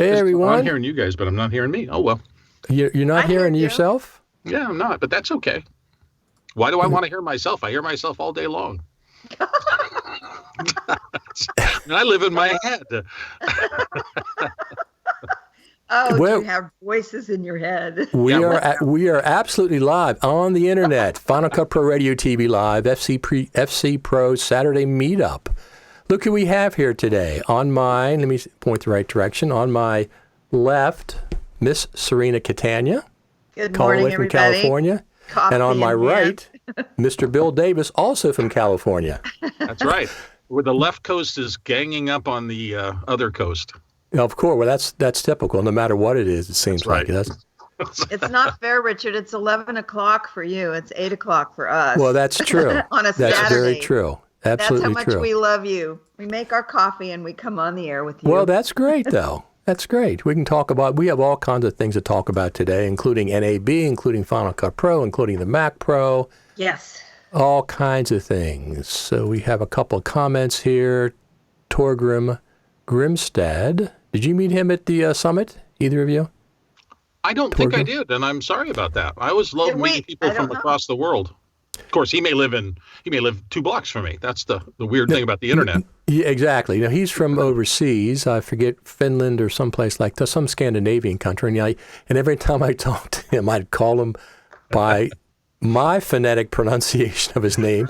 Hey, everyone. I'm hearing you guys, but I'm not hearing me. Oh, well. You're not hearing yourself? Yeah, I'm not, but that's okay. Why do I want to hear myself? I hear myself all day long. And I live in my head. Do you have voices in your head? We are absolutely live on the internet. Final Cut Pro Radio TV Live, FCPros Saturday Meetup. Look who we have here today. On mine, let me point the right direction. On my left, Miss Serena Catania. Good morning, from everybody. California. Coffee and on my right, Mr. Bill Davis, also from California. That's right. Where the left coast is ganging up on the other coast. Of course. Well, that's typical. No matter what it is, it seems like it. It's not fair, Richard. It's 11 o'clock for you. It's 8 o'clock for us. Well, that's true. On a Saturday. That's very true. Absolutely true. That's how much we love you. We make our coffee and we come on the air with you. Well, that's great, though. That's great. We have all kinds of things to talk about today, including NAB, including Final Cut Pro, including the Mac Pro. Yes. All kinds of things. So we have a couple of comments here. Torgrim Grimstad. Did you meet him at the summit, either of you? I don't think I did, and I'm sorry about that. I always love meeting people from across the world. Of course, he may live 2 blocks from me. That's the weird thing about the internet. Yeah, exactly. Now, he's from overseas. I forget, Finland or someplace like that, some Scandinavian country. And every time I talked to him, I'd call him by my phonetic pronunciation of his name.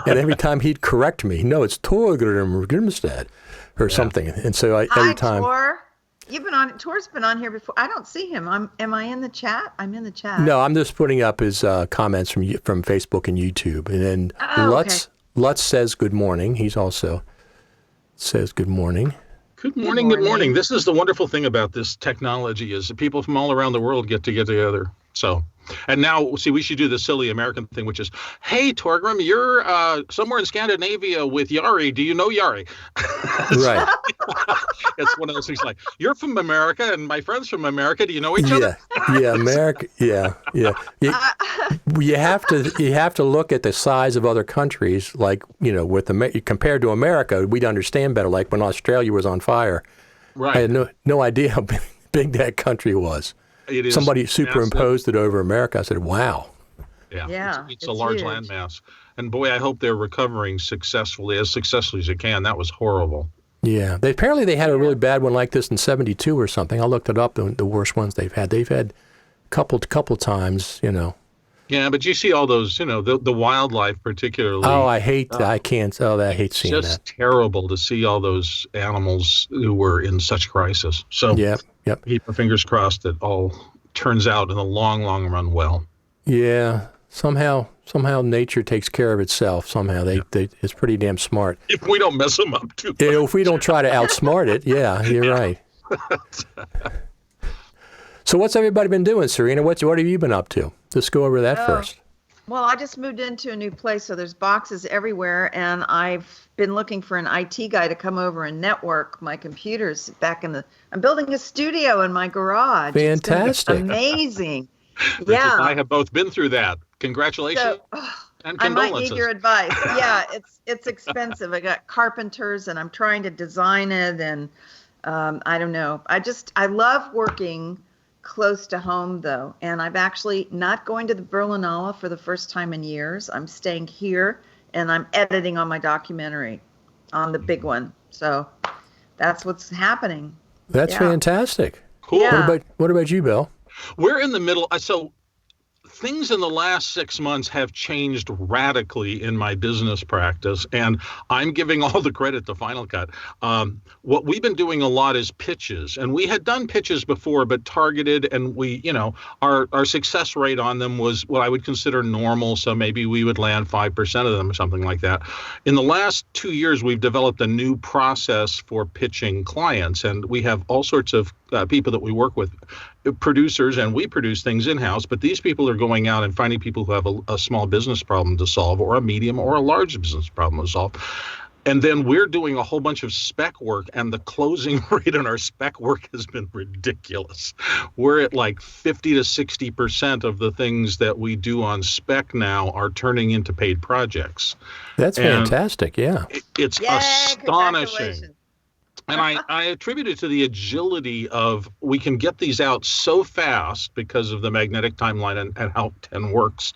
And every time he'd correct me, no, it's Torgrim Grimstad or something. And so every time. Tor. You've been on. Tor's been on here before. I don't see him. Am I in the chat? I'm in the chat. No, I'm just putting up his comments from Facebook and YouTube. And then Lutz says good morning. He's also says good morning. Good morning. Good morning. This is the wonderful thing about this technology is that people from all around the world get together. So, and now, see, we should do the silly American thing, which is, hey, Torgrim, you're somewhere in Scandinavia with Yari. Do you know Yari? Right. It's one of those things like, you're from America and my friend's from America. Do you know each other? Yeah, America. Yeah. You have to look at the size of other countries, like, compared to America, we'd understand better. Like when Australia was on fire. Right. I had no idea how big that country was. Somebody superimposed it over America. I said, wow. Yeah. It's a large landmass. And boy, I hope they're recovering successfully as they can. That was horrible. Yeah. Apparently they had a really bad one like this in 1972 or something. I looked it up, the worst ones they've had. They've had couple times, Yeah, but you see all those, the wildlife particularly. Oh, I hate seeing that. It's just terrible to see all those animals who were in such crisis. So Yep. Keep our fingers crossed that all turns out in the long, long run well. Yeah. Somehow nature takes care of itself. Somehow it's pretty damn smart. If we don't mess them up too much. If we don't try to outsmart it, you're right. So what's everybody been doing, Serena? What have you been up to? Let's go over that first. Well, I just moved into a new place, so there's boxes everywhere, and I've been looking for an IT guy to come over and network my computers I'm building a studio in my garage. Fantastic. It's amazing. Richard and I have both been through that. Congratulations and condolences. I might need your advice. Yeah, it's expensive. I got carpenters, and I'm trying to design it, and I don't know. I love working close to home, though, and I'm actually not going to the Berlinale for the first time in years. I'm staying here, and I'm editing on my documentary, on the big one. So that's what's happening. That's fantastic. Cool. Yeah. What about you, Bill? We're in the middle. So things in the last 6 months have changed radically in my business practice, and I'm giving all the credit to Final Cut. What we've been doing a lot is pitches, and we had done pitches before, but targeted, and we, our success rate on them was what I would consider normal, so maybe we would land 5% of them or something like that. In the last 2 years, we've developed a new process for pitching clients, and we have all sorts of people that we work with, producers, and we produce things in-house, but these people are going out and finding people who have a small business problem to solve, or a medium or a large business problem to solve. And then we're doing a whole bunch of spec work, and the closing rate on our spec work has been ridiculous. We're at like 50 to 60% of the things that we do on spec now are turning into paid projects. That's fantastic, yeah. It's astonishing. And I attribute it to the agility of we can get these out so fast because of the magnetic timeline and how 10 works.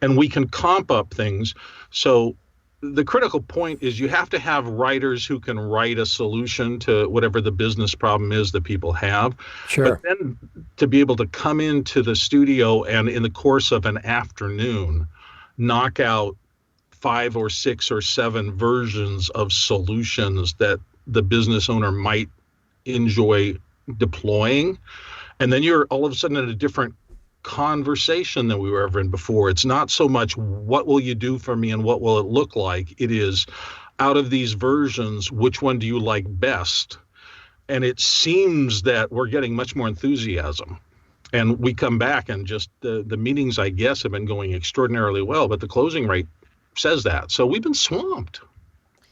And we can comp up things. So the critical point is you have to have writers who can write a solution to whatever the business problem is that people have. Sure. But then to be able to come into the studio and in the course of an afternoon, knock out 5 or 6 or 7 versions of solutions that the business owner might enjoy deploying. And then you're all of a sudden in a different conversation than we were ever in before. It's not so much what will you do for me and what will it look like. It is out of these versions, which one do you like best? And it seems that we're getting much more enthusiasm. And we come back and just the meetings, I guess, have been going extraordinarily well, but the closing rate says that. So we've been swamped.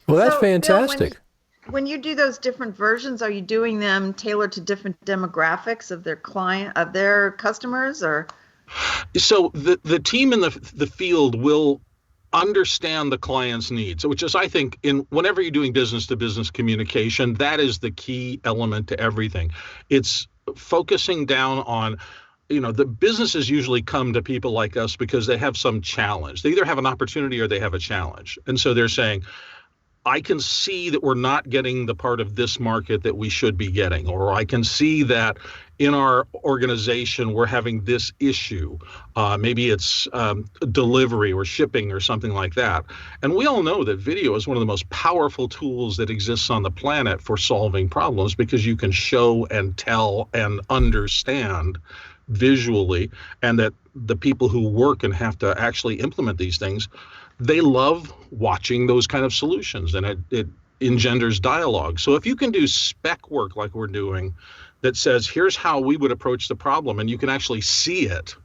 Well, that's So, fantastic. Bill, when you do those different versions, are you doing them tailored to different demographics of their client, of their customers, or? So the team in the field will understand the client's needs, which is, I think, whenever you're doing business to business communication, that is the key element to everything. It's focusing down on, the businesses usually come to people like us because they have some challenge. They either have an opportunity or they have a challenge. And so they're saying, I can see that we're not getting the part of this market that we should be getting, or I can see that in our organization we're having this issue. Maybe it's delivery or shipping or something like that. And we all know that video is one of the most powerful tools that exists on the planet for solving problems, because you can show and tell and understand visually, and that the people who work and have to actually implement these things, they love watching those kind of solutions, and it engenders dialogue. So if you can do spec work like we're doing that says, here's how we would approach the problem, and you can actually see it,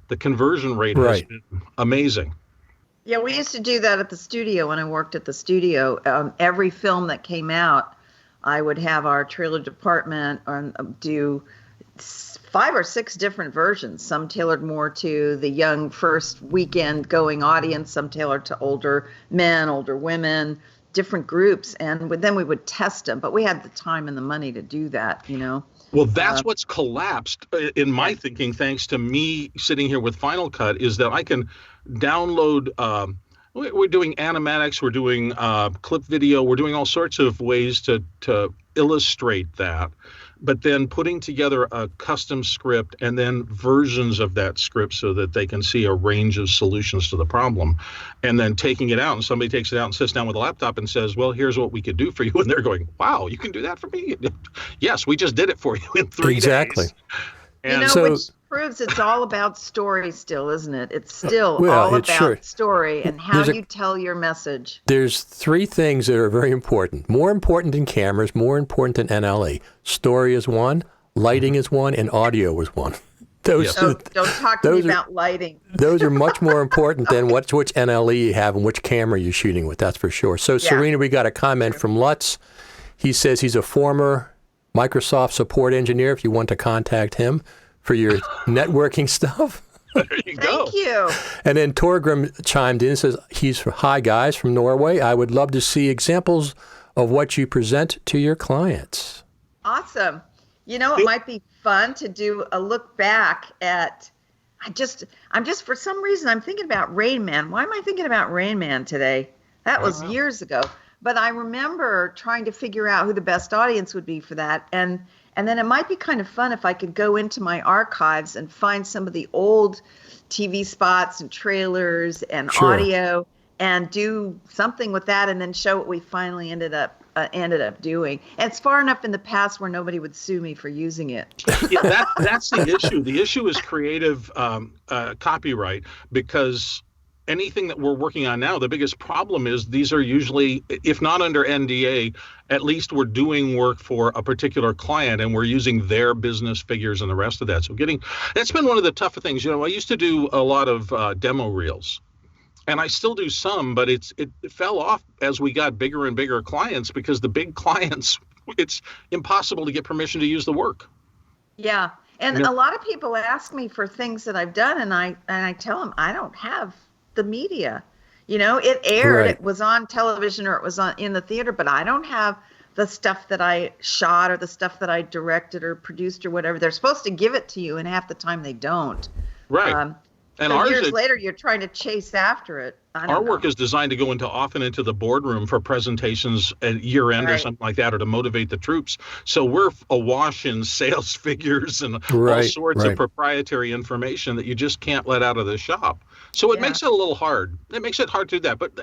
the conversion rate has been amazing. Yeah, we used to do that at the studio when I worked at the studio. Every film that came out, I would have our trailer department do 5 or 6 different versions, some tailored more to the young first weekend going audience, some tailored to older men, older women, different groups. And then we would test them, but we had the time and the money to do that, Well, that's what's collapsed in my thinking, thanks to me sitting here with Final Cut, is that I can download, we're doing animatics, we're doing clip video, we're doing all sorts of ways to illustrate that. But then putting together a custom script and then versions of that script so that they can see a range of solutions to the problem, and then taking it out, and somebody takes it out and sits down with a laptop and says, well, here's what we could do for you. And they're going, wow, you can do that for me? Yes, we just did it for you in 3 days. And which proves it's all about story still, isn't it? It's still all about story and how you tell your message. There's 3 things that are very important. More important than cameras, more important than NLE. Story is one, lighting is one, and audio is one. Don't talk to me about lighting. Those are much more important than which NLE you have and which camera you're shooting with, that's for sure. So, Serena, we got a comment from Lutz. He says he's a former Microsoft support engineer, if you want to contact him for your networking stuff. There you go. Thank you. And then Torgrim chimed in and says, hi guys from Norway. I would love to see examples of what you present to your clients. Awesome. It might be fun to do a look back at, I'm just for some reason, I'm thinking about Rain Man. Why am I thinking about Rain Man today? That was years ago. But I remember trying to figure out who the best audience would be for that. And then it might be kind of fun if I could go into my archives and find some of the old TV spots and trailers and audio and do something with that, and then show what we finally ended up doing. And it's far enough in the past where nobody would sue me for using it. Yeah, that's the issue. The issue is creative copyright, because anything that we're working on now, the biggest problem is these are usually, if not under NDA, at least we're doing work for a particular client and we're using their business figures and the rest of that. So that's been one of the tougher things. I used to do a lot of demo reels, and I still do some, but it fell off as we got bigger and bigger clients, because the big clients, it's impossible to get permission to use the work. Yeah. And a lot of people ask me for things that I've done, and I tell them I don't have the media. It aired, It was on television, or it was in the theater, but I don't have the stuff that I shot or the stuff that I directed or produced or whatever. They're supposed to give it to you, and half the time they don't. Right. And so years later, you're trying to chase after it. Our work is designed to go often into the boardroom for presentations at year end or something like that, or to motivate the troops. So we're awash in sales figures and all sorts of proprietary information that you just can't let out of the shop. So it makes it a little hard. It makes it hard to do that. But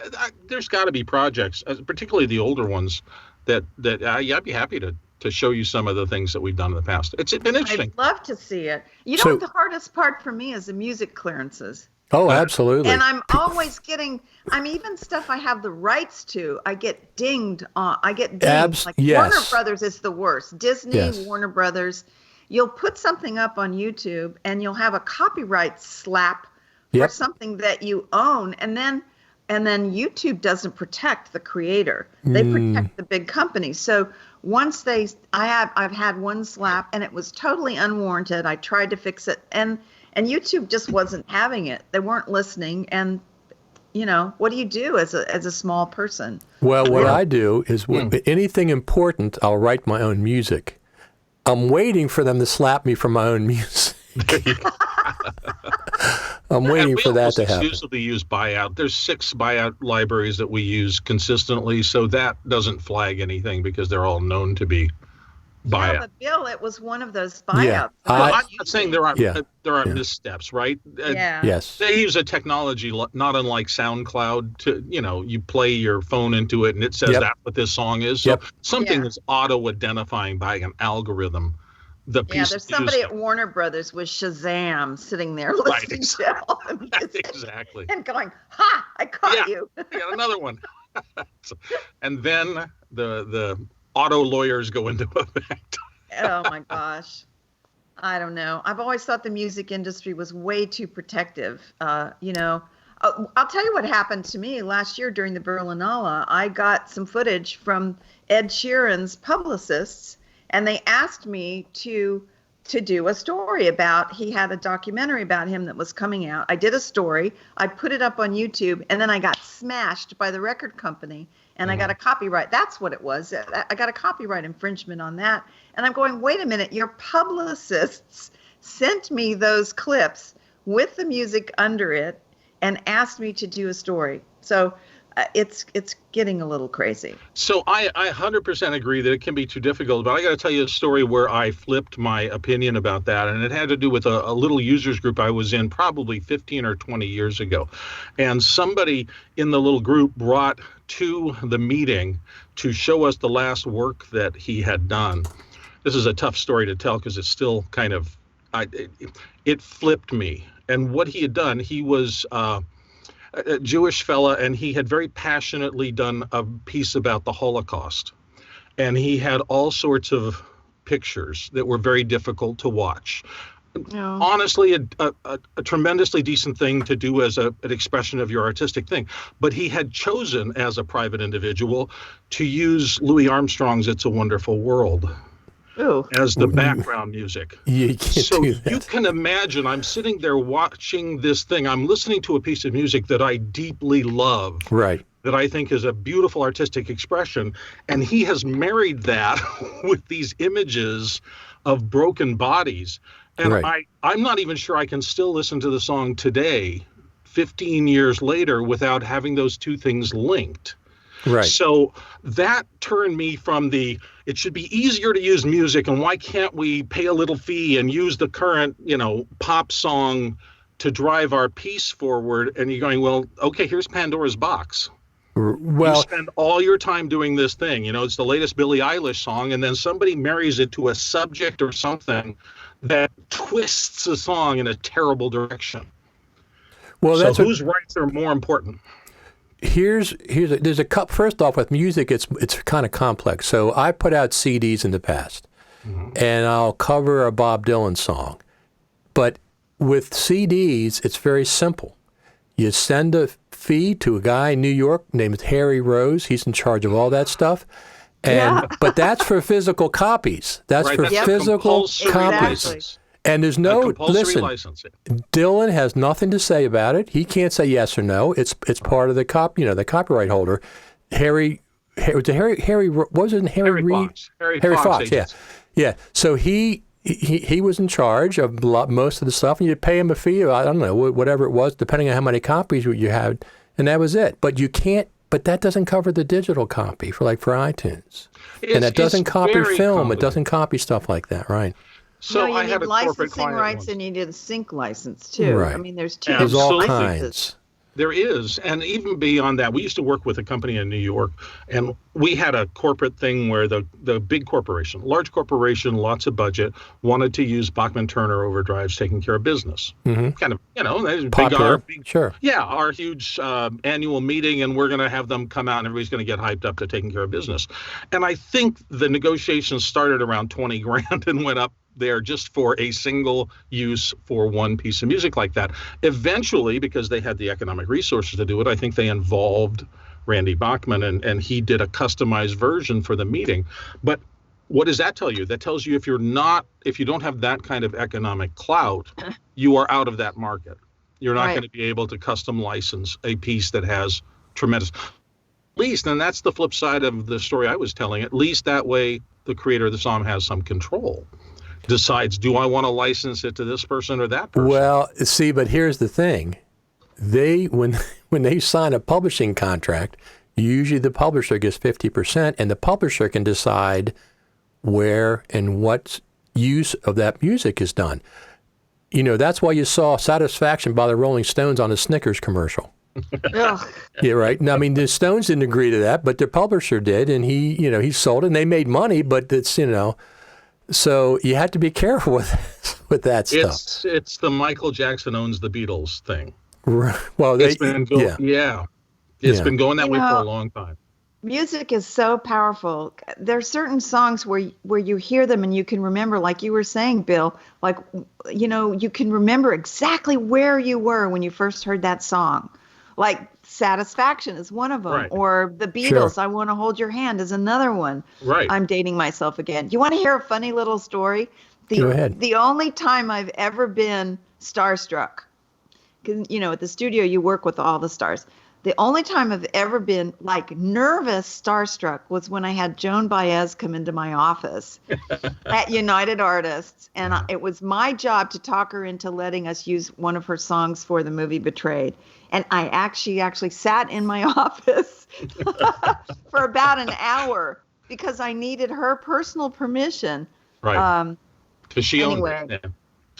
there's got to be projects, particularly the older ones, that I'd be happy to show you some of the things that we've done in the past. It's been interesting. I'd love to see it. You know, the hardest part for me is the music clearances. Oh, absolutely. And I'm always even stuff I have the rights to, I get dinged on. I get dinged. Warner Brothers is the worst. Disney, Warner Brothers. You'll put something up on YouTube and you'll have a copyright slap for something that you own. And then YouTube doesn't protect the creator. They protect the big companies. So once I've had one slap and it was totally unwarranted. I tried to fix it and YouTube just wasn't having it. They weren't listening. And, what do you do as a small person? Well, what I do is anything important, I'll write my own music. I'm waiting for them to slap me for my own music. I'm waiting for that to happen. We exclusively use buyout. There's 6 buyout libraries that we use consistently, so that doesn't flag anything because they're all known to be buyout. Yeah, but Bill, it was one of those buyouts. Yeah. I'm not saying there aren't missteps, right? Yes. They use a technology not unlike SoundCloud to, you play your phone into it and it says that's what this song is. So something is auto-identifying by an algorithm. There's somebody at Warner Brothers with Shazam sitting there listening to all the music. Exactly. And going, ha, I caught you. Yeah, another one. And then the auto lawyers go into effect. Oh my gosh. I don't know. I've always thought the music industry was way too protective. I'll tell you what happened to me last year during the Berlinale. I got some footage from Ed Sheeran's publicists, and they asked me to do a story about, he had a documentary about him that was coming out. I did a story, I put it up on YouTube, and then I got smashed by the record company, and I got a copyright. That's what it was. I got a copyright infringement on that. And I'm going, wait a minute, your publicists sent me those clips with the music under it and asked me to do a story. So it's getting a little crazy. So I 100% agree that it can be too difficult, but I got to tell you a story where I flipped my opinion about that, and it had to do with a little users group I was in probably 15 or 20 years ago. And somebody in the little group brought to the meeting to show us the last work that he had done. This is a tough story to tell because it's still kind of, it flipped me. And what he had done, he was a Jewish fella, and he had very passionately done a piece about the Holocaust. And he had all sorts of pictures that were very difficult to watch. No. Honestly, a tremendously decent thing to do as an expression of your artistic thing. But he had chosen, as a private individual, to use Louis Armstrong's It's a Wonderful World as the background music. So you can imagine, I'm sitting there watching this thing. I'm listening to a piece of music that I deeply love. Right. That I think is a beautiful artistic expression. And he has married that with these images of broken bodies. And I'm not even sure I can still listen to the song today, 15 years later, without having those two things linked. Right. So that turned me from it should be easier to use music, and why can't we pay a little fee and use the current, pop song to drive our piece forward? And you're going, well, okay, here's Pandora's box. Well, you spend all your time doing this thing. It's the latest Billie Eilish song, and then somebody marries it to a subject or something that twists a song in a terrible direction. Well, so whose rights are more important? There's a cup. First off, with music, it's kind of complex. So I put out CDs in the past, and I'll cover a Bob Dylan song. But with CDs, it's very simple. You send a fee to a guy in New York named Harry Rose. He's in charge of all that stuff. But that's for physical copies. That's for physical copies. License. And there's no license. Dylan has nothing to say about it. He can't say yes or no. It's part of the the copyright holder. Harry was it Harry, wasn't Harry Reid? Fox. Harry Fox, yeah. Yeah. So he was in charge of most of the stuff, and you'd pay him a fee, I don't know, whatever it was, depending on how many copies you had, and that was it. But you can't, but that doesn't cover the digital copy for iTunes. And it doesn't copy film. It doesn't copy stuff like that, right? So you I had need a corporate licensing client rights once. and you need a sync license too. Right. I mean, there's two There's all different kinds. licenses. There is. And even beyond that, we used to work with a company in New York, and we had a corporate thing where the big corporation, large corporation, lots of budget, wanted to use Bachman-Turner overdrives taking care of business. Mm-hmm. Kind of, Popular. Sure. Yeah, our huge annual meeting, and we're going to have them come out, and everybody's going to get hyped up to taking care of business. And I think the negotiations started around 20 grand and went up there just for a single use for one piece of music like that. Eventually, because they had the economic resources to do it, I think they involved Randy Bachman, and he did a customized version for the meeting. But what does that tell you? That tells you if you don't have that kind of economic clout, you are out of that market. You're not going to be able to custom license a piece that has tremendous, at least, and that's the flip side of the story I was telling, at least that way the creator of the song has some control. Decides, do I want to license it to this person or that person? Well, see, but here's the thing. When they sign a publishing contract, usually the publisher gets 50%, and the publisher can decide where and what use of that music is done. That's why you saw Satisfaction by the Rolling Stones on a Snickers commercial. Yeah, right. Now, I mean, the Stones didn't agree to that, but their publisher did, and he sold it, and they made money, but it's, so you have to be careful with that stuff. It's the Michael Jackson owns the Beatles thing. Well, it's been going that way for a long time. Music is so powerful. There are certain songs where you hear them and you can remember, like you were saying, Bill, like, you can remember exactly where you were when you first heard that song. Like Satisfaction is one of them, right. Or the Beatles, Sure. I Want to Hold Your Hand is another one. Right. I'm dating myself again. You want to hear a funny little story? Go ahead. The only time I've ever been starstruck, because, at the studio you work with all the stars. The only time I've ever been nervous starstruck was when I had Joan Baez come into my office at United Artists. And it was my job to talk her into letting us use one of her songs for the movie Betrayed. And I actually sat in my office for about an hour because I needed her personal permission. Right. Because she anyway. owned it.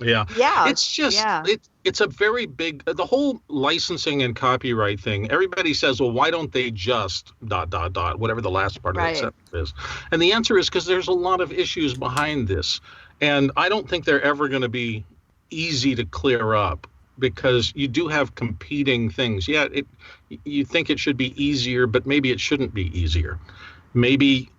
Yeah. It's just, it's a very big, the whole licensing and copyright thing. Everybody says, well, why don't they just ... whatever the last part of the sentence is. And the answer is because there's a lot of issues behind this. And I don't think they're ever going to be easy to clear up because you do have competing things. Yeah, you think it should be easier, but maybe it shouldn't be easier. Maybe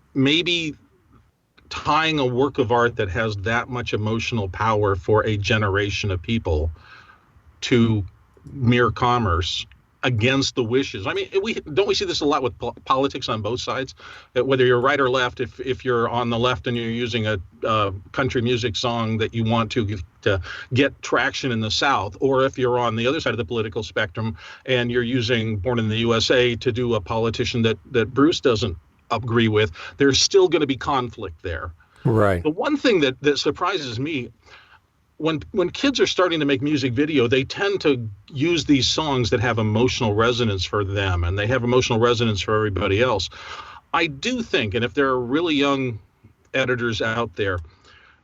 tying a work of art that has that much emotional power for a generation of people to mere commerce against the wishes. I mean, we see this a lot with politics on both sides, whether you're right or left. If you're on the left and you're using a country music song that you want to get traction in the South, or if you're on the other side of the political spectrum and you're using Born in the USA to do a politician that Bruce doesn't agree with, there's still going to be conflict there. Right. The one thing that surprises me, when kids are starting to make music video, they tend to use these songs that have emotional resonance for them, and they have emotional resonance for everybody else. I do think, and if there are really young editors out there,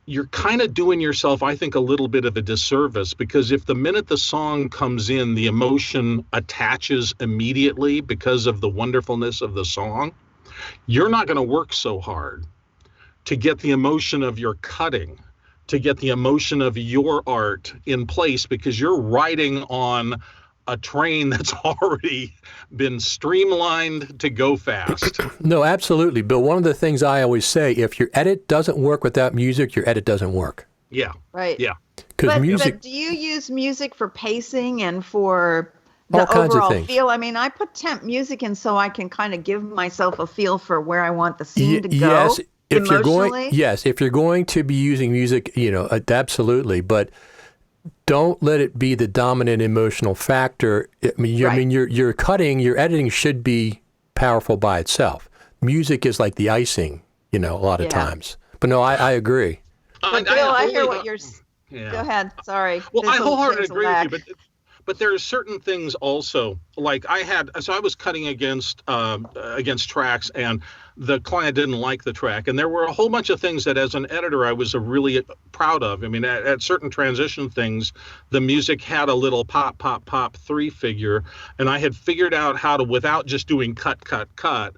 you're kind of doing yourself, I think, a little bit of a disservice, because if the minute the song comes in, the emotion attaches immediately because of the wonderfulness of the song, you're not going to work so hard to get the emotion of your cutting, to get the emotion of your art in place, because you're riding on a train that's already been streamlined to go fast. No, absolutely, Bill. One of the things I always say, if your edit doesn't work without music, your edit doesn't work. Yeah. Right. Yeah. But music. But do you use music for pacing and for all the kinds of overall things. feel? I mean, I put temp music in so I can kind of give myself a feel for where I want the scene to go. Yes. If emotionally. if you're going to be using music, absolutely, but don't let it be the dominant emotional factor. I mean, your cutting, your editing should be powerful by itself. music is like the icing, a lot of times. But no, I agree. But Bill, I hear what you're. Yeah. Go ahead. Sorry. Well, I wholeheartedly agree with you, but there are certain things also, like I was cutting against tracks, and the client didn't like the track, and there were a whole bunch of things that as an editor I was really proud of. I mean, at certain transition things, the music had a little pop, pop, pop 3 figure, and I had figured out how to, without just doing cut, cut, cut,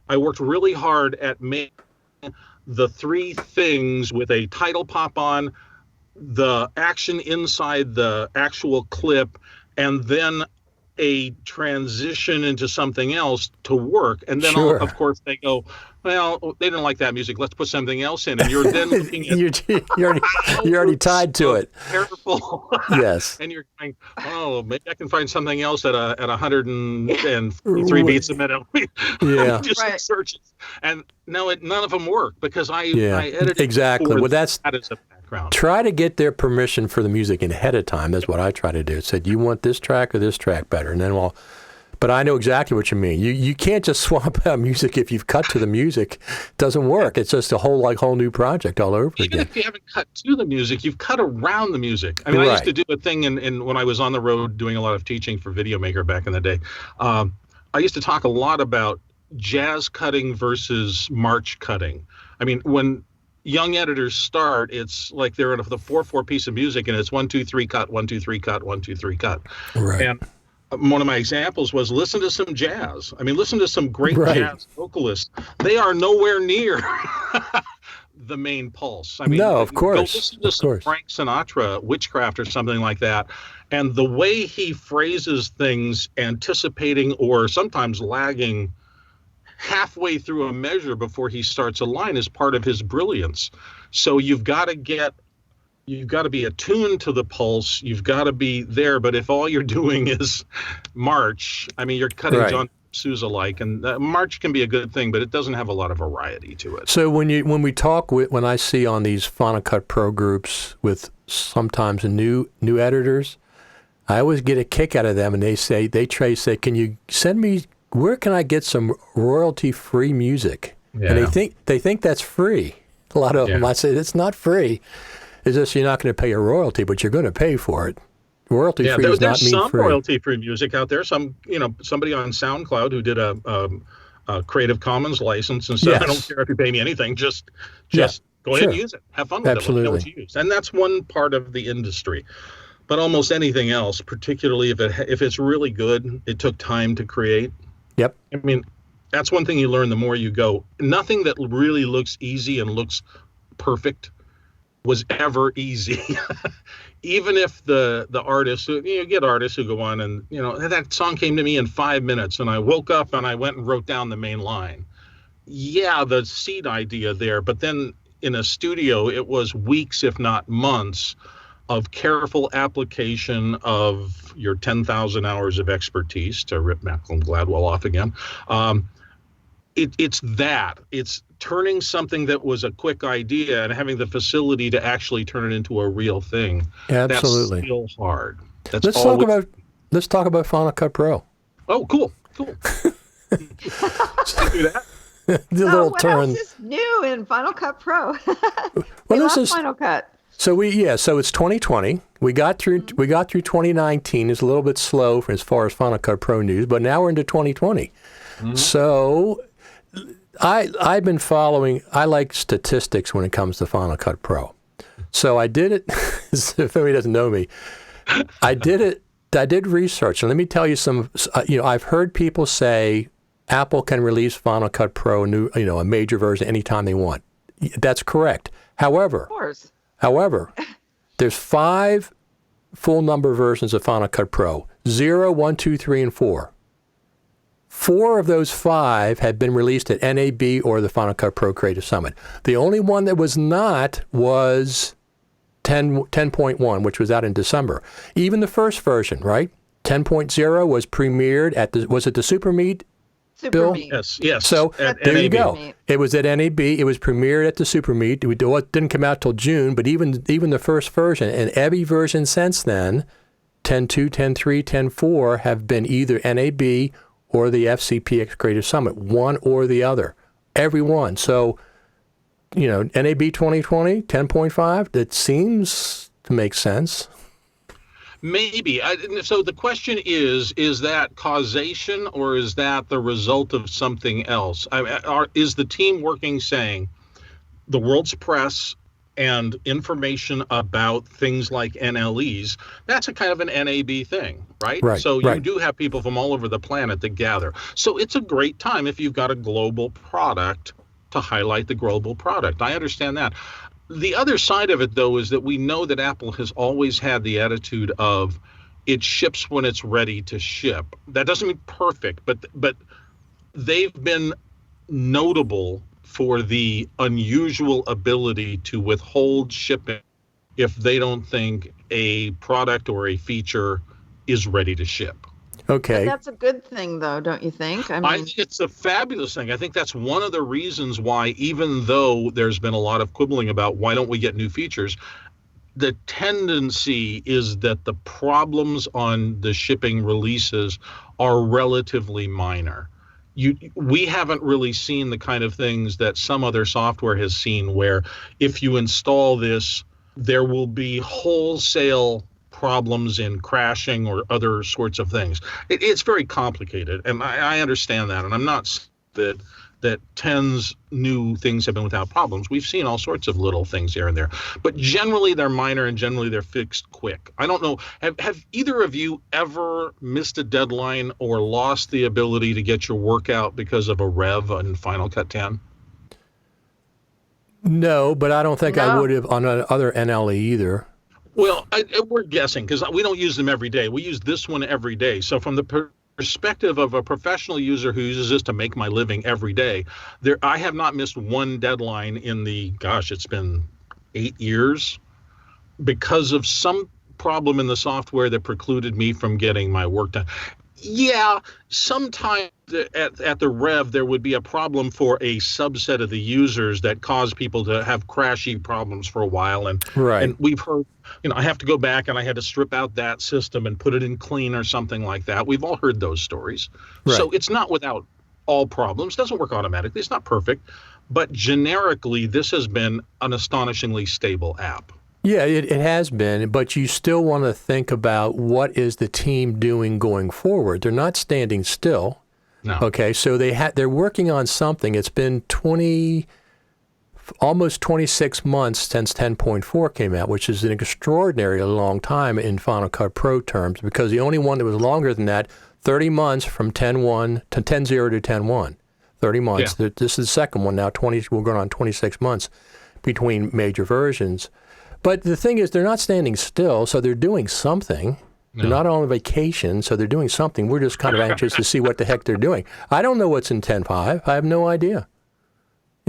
I worked really hard at making the 3 things with a title pop on, the action inside the actual clip, and then a transition into something else to work. And then, of course, they go, well, they didn't like that music. Let's put something else in. And you're then looking at you're already tied to it. Careful. Yes. And you're going, oh, maybe I can find something else at 103 beats a minute. Yeah. Just searches. And no, none of them work because I edited exactly. Well, that is a background. Try to get their permission for the music ahead of time. That's what I try to do. It said, you want this track or this track better? And then but I know exactly what you mean. You can't just swap out music if you've cut to the music. It doesn't work. It's just a whole new project all over again. Even if you haven't cut to the music, you've cut around the music. I mean, I used to do a thing in when I was on the road doing a lot of teaching for Video Maker back in the day. I used to talk a lot about jazz cutting versus march cutting. I mean, when young editors start, it's like they're in the 4/4 piece of music, and it's 1 2 3 cut, 1 2 3 cut, 1 2 3 cut. Right. And one of my examples was listen to some jazz. I mean, listen to some great jazz vocalists. They are nowhere near the main pulse. I mean, no, of course. Go listen to some Frank Sinatra, Witchcraft, or something like that. And the way he phrases things, anticipating or sometimes lagging halfway through a measure before he starts a line, is part of his brilliance. So you've got to be attuned to the pulse. You've got to be there. But if all you're doing is march, I mean, you're cutting John Sousa like, and march can be a good thing, but it doesn't have a lot of variety to it. So when I see on these Final Cut Pro groups with sometimes new editors, I always get a kick out of them, and they say, can you send me, where can I get some royalty-free music? Yeah. And they think that's free. A lot of them, I say, it's not free. It's just you're not going to pay a royalty, but you're going to pay for it. Royalty-free does not mean free. There's some royalty-free music out there. Somebody on SoundCloud who did a Creative Commons license and said, I don't care if you pay me anything, just go ahead and use it. Have fun with it. Let me know what you use. And that's one part of the industry. But almost anything else, particularly if it's really good, it took time to create. Yep. I mean, that's one thing you learn the more you go. Nothing that really looks easy and looks perfect was ever easy. Even if the artists, you get artists who go on and, that song came to me in 5 minutes and I woke up and I went and wrote down the main line. Yeah, the seed idea there, but then in a studio, it was weeks, if not months, of careful application of your 10,000 hours of expertise, to rip Malcolm Gladwell off again. It's turning something that was a quick idea and having the facility to actually turn it into a real thing. Absolutely. That's still hard. Let's talk about Final Cut Pro. Oh, cool. Do that. What else is new in Final Cut Pro? This is Final Cut. So it's 2020. We got through 2019. It's a little bit slow as far as Final Cut Pro news, but now we're into 2020. Mm-hmm. So I've been following. I like statistics when it comes to Final Cut Pro. So I did it. If anybody doesn't know me, I did it. I did research, and let me tell you some. I've heard people say Apple can release Final Cut Pro, a major version anytime they want. That's correct. However, there's 5 full number versions of Final Cut Pro: 0, 1, 2, 3, and 4. 4 of those 5 had been released at NAB or the Final Cut Pro Creative Summit. The only one that was not was 10.1, which was out in December. Even the first version, right? 10.0 was premiered was it the Super Meet? Bill? Yes. So at there NAB. You go. It was at NAB. It was premiered at the Super Meet. It didn't come out till June, but even the first version and every version since then, 10.2, 10.3, 10.4, have been either NAB or the FCPX Creative Summit, one or the other. every one. So, NAB 2020, 10.5, that seems to make sense. Maybe. So the question is that causation or is that the result of something else? Is the team working saying the world's press and information about things like NLEs, that's a kind of an NAB thing, right? Right. So you right. do have people from all over the planet that gather. So it's a great time if you've got a global product to highlight the global product. I understand that. The other side of it, though, is that we know that Apple has always had the attitude of it ships when it's ready to ship. That doesn't mean perfect, but they've been notable for the unusual ability to withhold shipping if they don't think a product or a feature is ready to ship. Okay. But that's a good thing, though, don't you think? I think it's a fabulous thing. I think that's one of the reasons why, even though there's been a lot of quibbling about why don't we get new features, the tendency is that the problems on the shipping releases are relatively minor. We haven't really seen the kind of things that some other software has seen, where if you install this, there will be wholesale problems in crashing or other sorts of things. It's very complicated, and I understand that, and I'm not that 10's new things have been without problems. We've seen all sorts of little things here and there, but generally they're minor and generally they're fixed quick. I don't know, have either of you ever missed a deadline or lost the ability to get your work out because of a rev in Final Cut 10? No, but I don't think I No. would have on other NLE either. Well, we're guessing because we don't use them every day. We use this one every day. So from the perspective of a professional user who uses this to make my living every day, I have not missed one deadline in it's been 8 years because of some problem in the software that precluded me from getting my work done. Yeah, sometimes at the rev, there would be a problem for a subset of the users that cause people to have crashy problems for a while. And we've heard, I have to go back and I had to strip out that system and put it in clean or something like that. We've all heard those stories. Right. So it's not without all problems. It doesn't work automatically. It's not perfect. But generically, this has been an astonishingly stable app. Yeah, it has been, but you still want to think about what is the team doing going forward. They're not standing still. No. Okay, so they're working on something. It's been almost 26 months since 10.4 came out, which is an extraordinarily long time in Final Cut Pro terms, because the only one that was longer than that, 30 months from 10.1 to 10.0 to 10.1. 30 months. Yeah. This is the second one now. We're going on 26 months between major versions. But the thing is, they're not standing still, so they're doing something. No. They're not on vacation, so they're doing something. We're just kind of anxious to see what the heck they're doing. I don't know what's in 10.5. I have no idea. I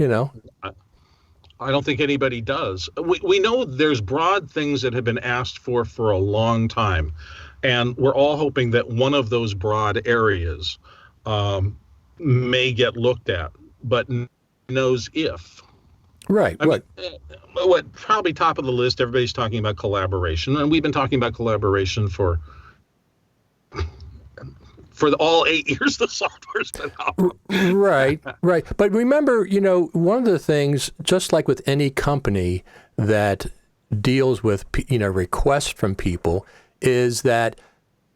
don't think anybody does. We know there's broad things that have been asked for a long time, and we're all hoping that one of those broad areas may get looked at, but knows if. Right. What probably top of the list, everybody's talking about collaboration, and we've been talking about collaboration for all 8 years the software's been out. Right. But remember, one of the things, just like with any company that deals with, requests from people, is that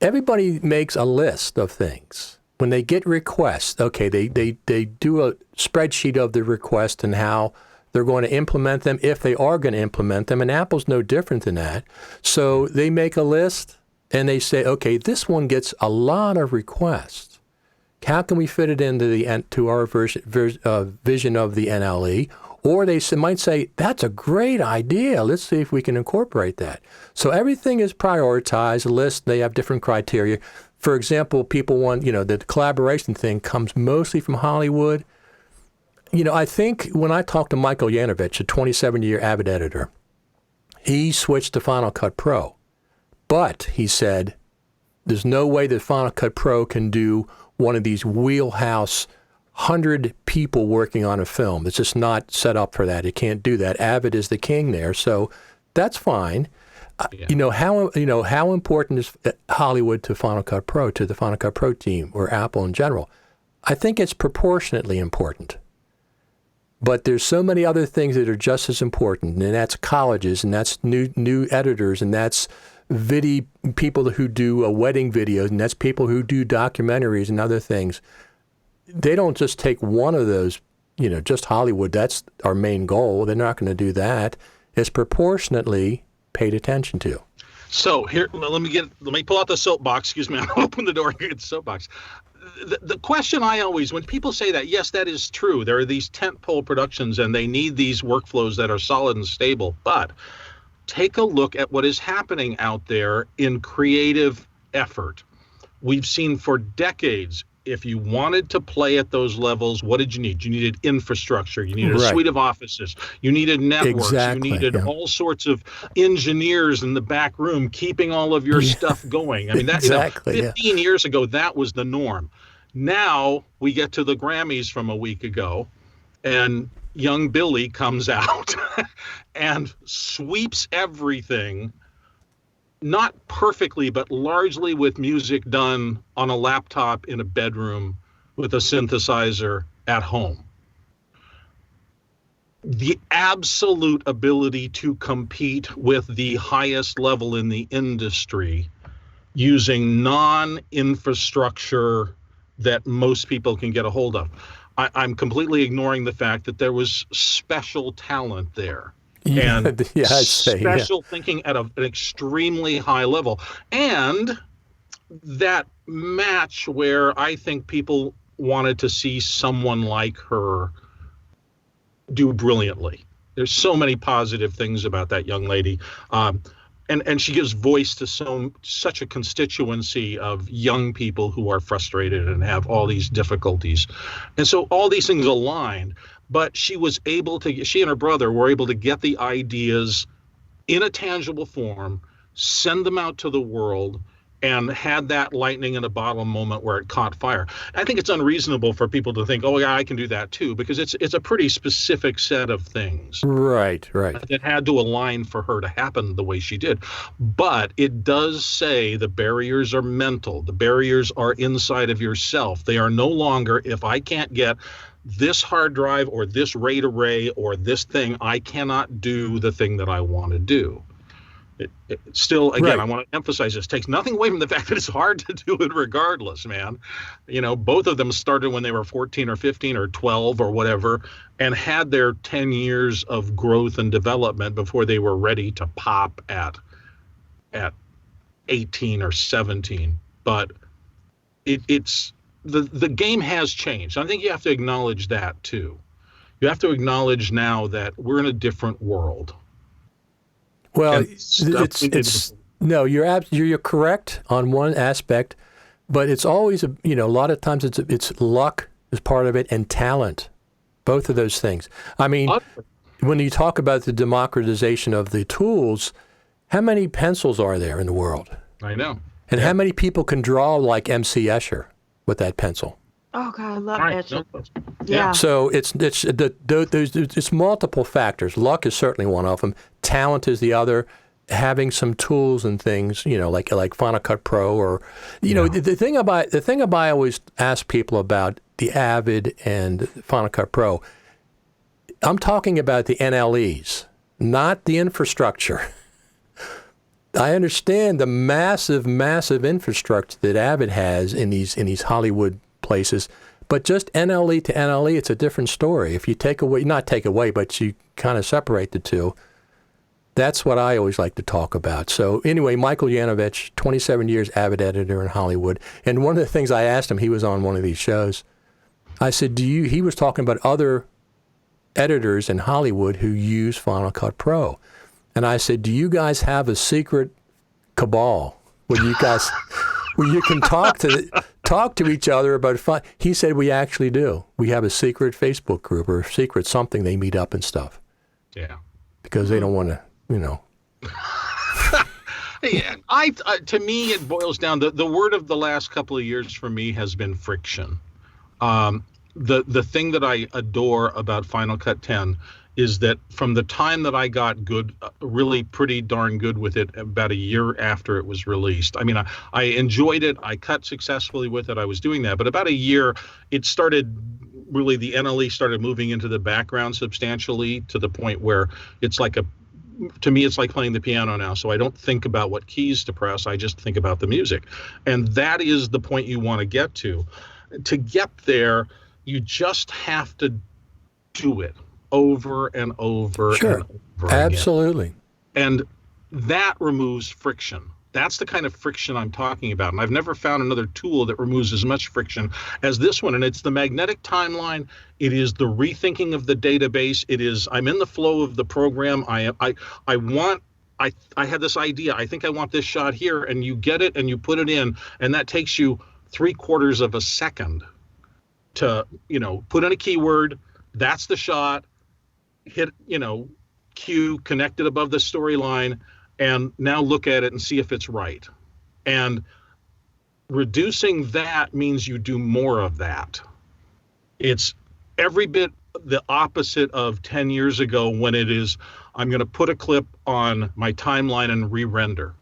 everybody makes a list of things. When they get requests, okay, they do a spreadsheet of the request and how they're going to implement them, if they are going to implement them, and Apple's no different than that. So they make a list and they say, okay, this one gets a lot of requests. How can we fit it into our vision of the NLE? Or they might say, that's a great idea. Let's see if we can incorporate that. So everything is prioritized, a list, they have different criteria. For example, people want, the collaboration thing comes mostly from Hollywood. I think when I talked to Michael Yanovich, a 27-year Avid editor, he switched to Final Cut Pro. But he said, there's no way that Final Cut Pro can do one of these wheelhouse 100 people working on a film. It's just not set up for that. It can't do that. Avid is the king there. So that's fine. Yeah. How important is Hollywood to Final Cut Pro, to the Final Cut Pro team, or Apple in general? I think it's proportionately important. But there's so many other things that are just as important, and that's colleges, and that's new editors, and that's people who do wedding videos, and that's people who do documentaries and other things. They don't just take one of those, just Hollywood. That's our main goal. They're not going to do that. It's proportionately paid attention to. So here, let me pull out the soapbox. Excuse me, I'll open the door and get the soapbox. The question I always, when people say that, yes, that is true. There are these tentpole productions and they need these workflows that are solid and stable. But take a look at what is happening out there in creative effort. We've seen for decades, if you wanted to play at those levels, what did you need? You needed infrastructure. You needed a suite of offices. You needed networks. Exactly, you needed all sorts of engineers in the back room keeping all of your stuff going. I mean, that, 15 years ago, that was the norm. Now we get to the Grammys from a week ago, and young Billy comes out and sweeps everything, not perfectly, but largely with music done on a laptop in a bedroom with a synthesizer at home. The absolute ability to compete with the highest level in the industry using non-infrastructure that most people can get a hold of. I'm completely ignoring the fact that there was special talent there. And special thinking at an extremely high level. And that match where I think people wanted to see someone like her do brilliantly. There's so many positive things about that young lady. And she gives voice to such a constituency of young people who are frustrated and have all these difficulties. And so all these things aligned. But she and her brother were able to get the ideas in a tangible form, send them out to the world, and had that lightning in a bottle moment where it caught fire. I think it's unreasonable for people to think, oh, yeah, I can do that too, because it's a pretty specific set of things. Right. That had to align for her to happen the way she did. But it does say the barriers are mental. The barriers are inside of yourself. They are no longer, if I can't get this hard drive or this RAID array or this thing, I cannot do the thing that I want to do. It still, again, I want to emphasize this, takes nothing away from the fact that it's hard to do it regardless, man. Both of them started when they were 14 or 15 or 12 or whatever, and had their 10 years of growth and development before they were ready to pop at 18 or 17. But it's the game has changed. I think you have to acknowledge that too. You have to acknowledge now that we're in a different world. Well, you're correct on one aspect, but it's always a lot of times it's luck is part of it and talent, both of those things. I mean, when you talk about the democratization of the tools, how many pencils are there in the world? I know. And how many people can draw like MC Escher with that pencil? Oh God, I love Escher. Yeah. So it's multiple factors. Luck is certainly one of them. Talent is the other. Having some tools and things, like Final Cut Pro, or the thing I always ask people about the Avid and Final Cut Pro. I'm talking about the NLEs, not the infrastructure. I understand the massive infrastructure that Avid has in these Hollywood places, but just NLE to NLE, it's a different story. If you but you kind of separate the two. That's what I always like to talk about. So anyway, Michael Yanovich, 27 years Avid editor in Hollywood. And one of the things I asked him, he was on one of these shows, I said, he was talking about other editors in Hollywood who use Final Cut Pro. And I said, do you guys have a secret cabal where you guys... where you can talk to each other about fun? He said, we actually do. We have a secret Facebook group or secret something. They meet up and stuff. Yeah. Because they don't want to, Yeah, to me, it boils down, the word of the last couple of years for me has been friction. The thing that I adore about Final Cut 10 is that from the time that I got good, really pretty darn good with it, about a year after it was released. I mean, I enjoyed it. I cut successfully with it. I was doing that. But about a year, it started really the NLE started moving into the background substantially to the point where it's like to me, it's like playing the piano now. So I don't think about what keys to press. I just think about the music. And that is the point you want to get to. To get there, you just have to do it over and over Sure. and over Absolutely. again. And that removes friction. That's the kind of friction I'm talking about. And I've never found another tool that removes as much friction as this one. And it's the magnetic timeline. It is the rethinking of the database. It is, I'm in the flow of the program. I had this idea. I think I want this shot here. And you get it and you put it in. And that takes you 3/4 of a second to, put in a keyword. That's the shot. Hit, cue, connect it above the storyline. And now look at it and see if it's right. And reducing that means you do more of that. It's every bit the opposite of 10 years ago when it is, I'm going to put a clip on my timeline and re-render.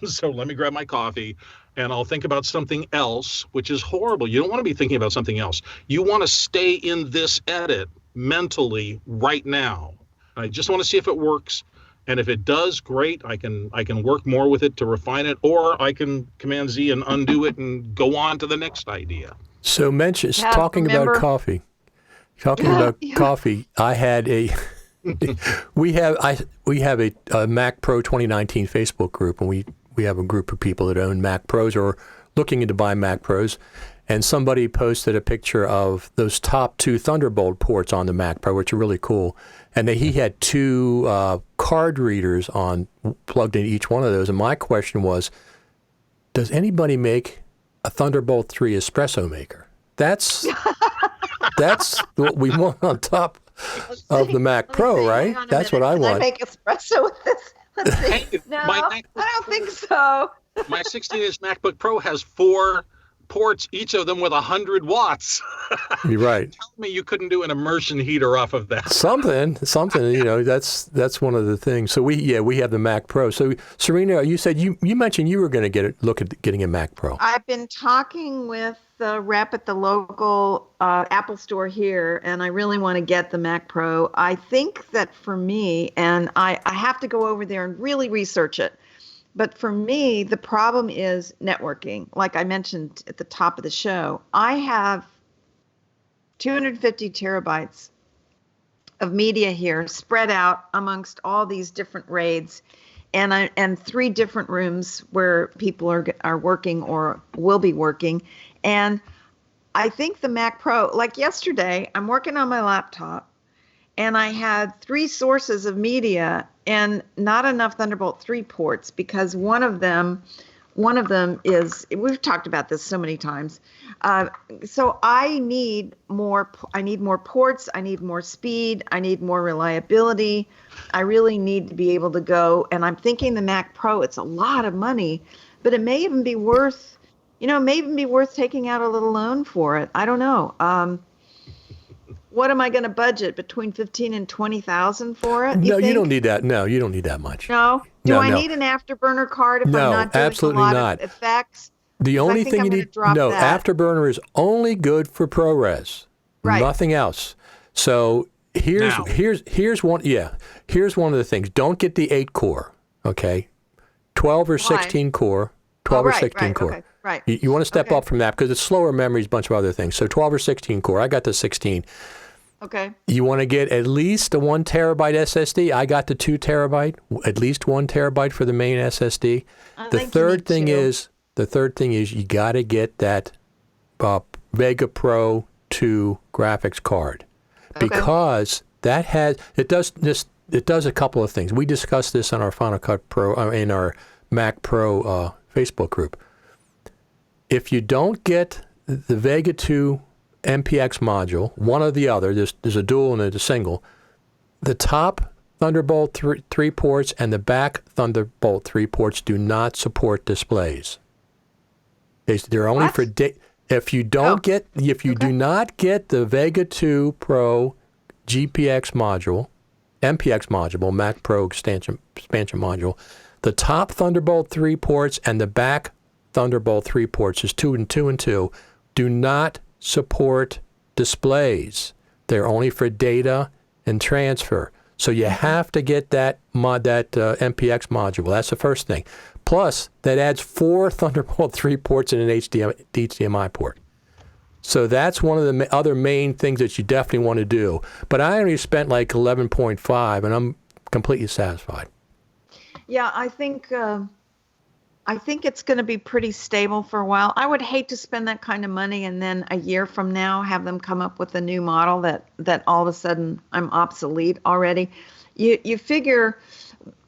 So let me grab my coffee and I'll think about something else, which is horrible. You don't want to be thinking about something else. You want to stay in this edit mentally right now. I just want to see if it works. And if it does, great. I can work more with it to refine it, or I can Command Z and undo it and go on to the next idea. So talking about coffee. Coffee. I had we have a Mac Pro 2019 Facebook group, and we have a group of people that own Mac Pros or looking to buy Mac Pros. And somebody posted a picture of those top 2 Thunderbolt ports on the Mac Pro, which are really cool. And he had 2 card readers plugged into each one of those. And my question was, does anybody make a Thunderbolt 3 espresso maker? That's what we want on top of the Mac Pro, right? That's what I want. Can I make espresso with this? Let's see. No, I don't think so. My 16-inch MacBook Pro has 4 ports, each of them with 100 watts. You're right. Tell me you couldn't do an immersion heater off of that. Something, that's one of the things. So we have the Mac Pro. So Serena, you said you mentioned you were going to look at getting a Mac Pro. I've been talking with the rep at the local Apple store here, and I really want to get the Mac Pro. I think that for me, and I have to go over there and really research it. But for me, the problem is networking. Like I mentioned at the top of the show, I have 250 terabytes of media here spread out amongst all these different RAIDs and 3 different rooms where people are working or will be working. And I think the Mac Pro, like yesterday, I'm working on my laptop and I had 3 sources of media and not enough Thunderbolt 3 ports because one of them is, we've talked about this so many times. So I need more ports. I need more speed. I need more reliability. I really need to be able to go. And I'm thinking the Mac Pro, it's a lot of money, but it may even be worth, taking out a little loan for it. I don't know. What am I going to budget between 15 and 20,000 for it? No, you don't need that. No, you don't need that much. No. Do I need an afterburner card if I'm not doing absolutely a lot not. of effects? The only thing you need, afterburner is only good for ProRes, right? Nothing else. So here's one. Yeah, here's one of the things. Don't get the 8-core. Okay, 12 or 16 core. 12 or 16 core. Okay, right. You want to step up from that because it's slower memory, a bunch of other things. So 12 or 16 core. I got the 16. Okay. You want to get at least a 1 terabyte SSD. I got the 2 terabyte, at least 1 terabyte for the main SSD. The third thing is you got to get that Vega Pro 2 graphics card because it does a couple of things. We discussed this on our Final Cut Pro in our Mac Pro Facebook group. If you don't get the Vega 2 MPX module, one or the other, there's a dual and a single, the top Thunderbolt 3 ports and the back Thunderbolt 3 ports do not support displays. They're only for if you do not get the Vega 2 Pro GPX module, MPX module, Mac Pro expansion module, the top Thunderbolt 3 ports and the back Thunderbolt 3 ports is 2 and 2 and 2 do not support displays. They're only for data and transfer. So you have to get that MPX module. That's the first thing. Plus, that adds 4 Thunderbolt 3 ports and an HDMI port. So that's one of the other main things that you definitely want to do. But I only spent like 11.5, and I'm completely satisfied. Yeah, I think it's going to be pretty stable for a while. I would hate to spend that kind of money and then a year from now have them come up with a new model that all of a sudden I'm obsolete already. You figure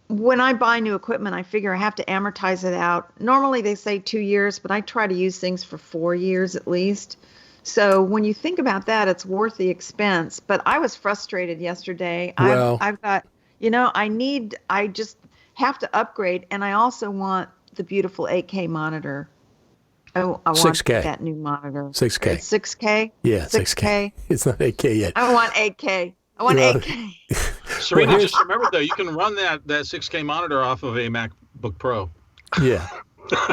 when I buy new equipment, I figure I have to amortize it out. Normally they say 2 years, but I try to use things for 4 years at least. So when you think about that, it's worth the expense. But I was frustrated yesterday. Well, I've got, I just have to upgrade. And I also want the beautiful 8K monitor. I want 6K. that new monitor. 6K. It's 6K? Yeah, 6K. It's not 8K yet. I want 8K. I want 8K. Serena, just remember, though, you can run that 6K monitor off of a MacBook Pro. Yeah.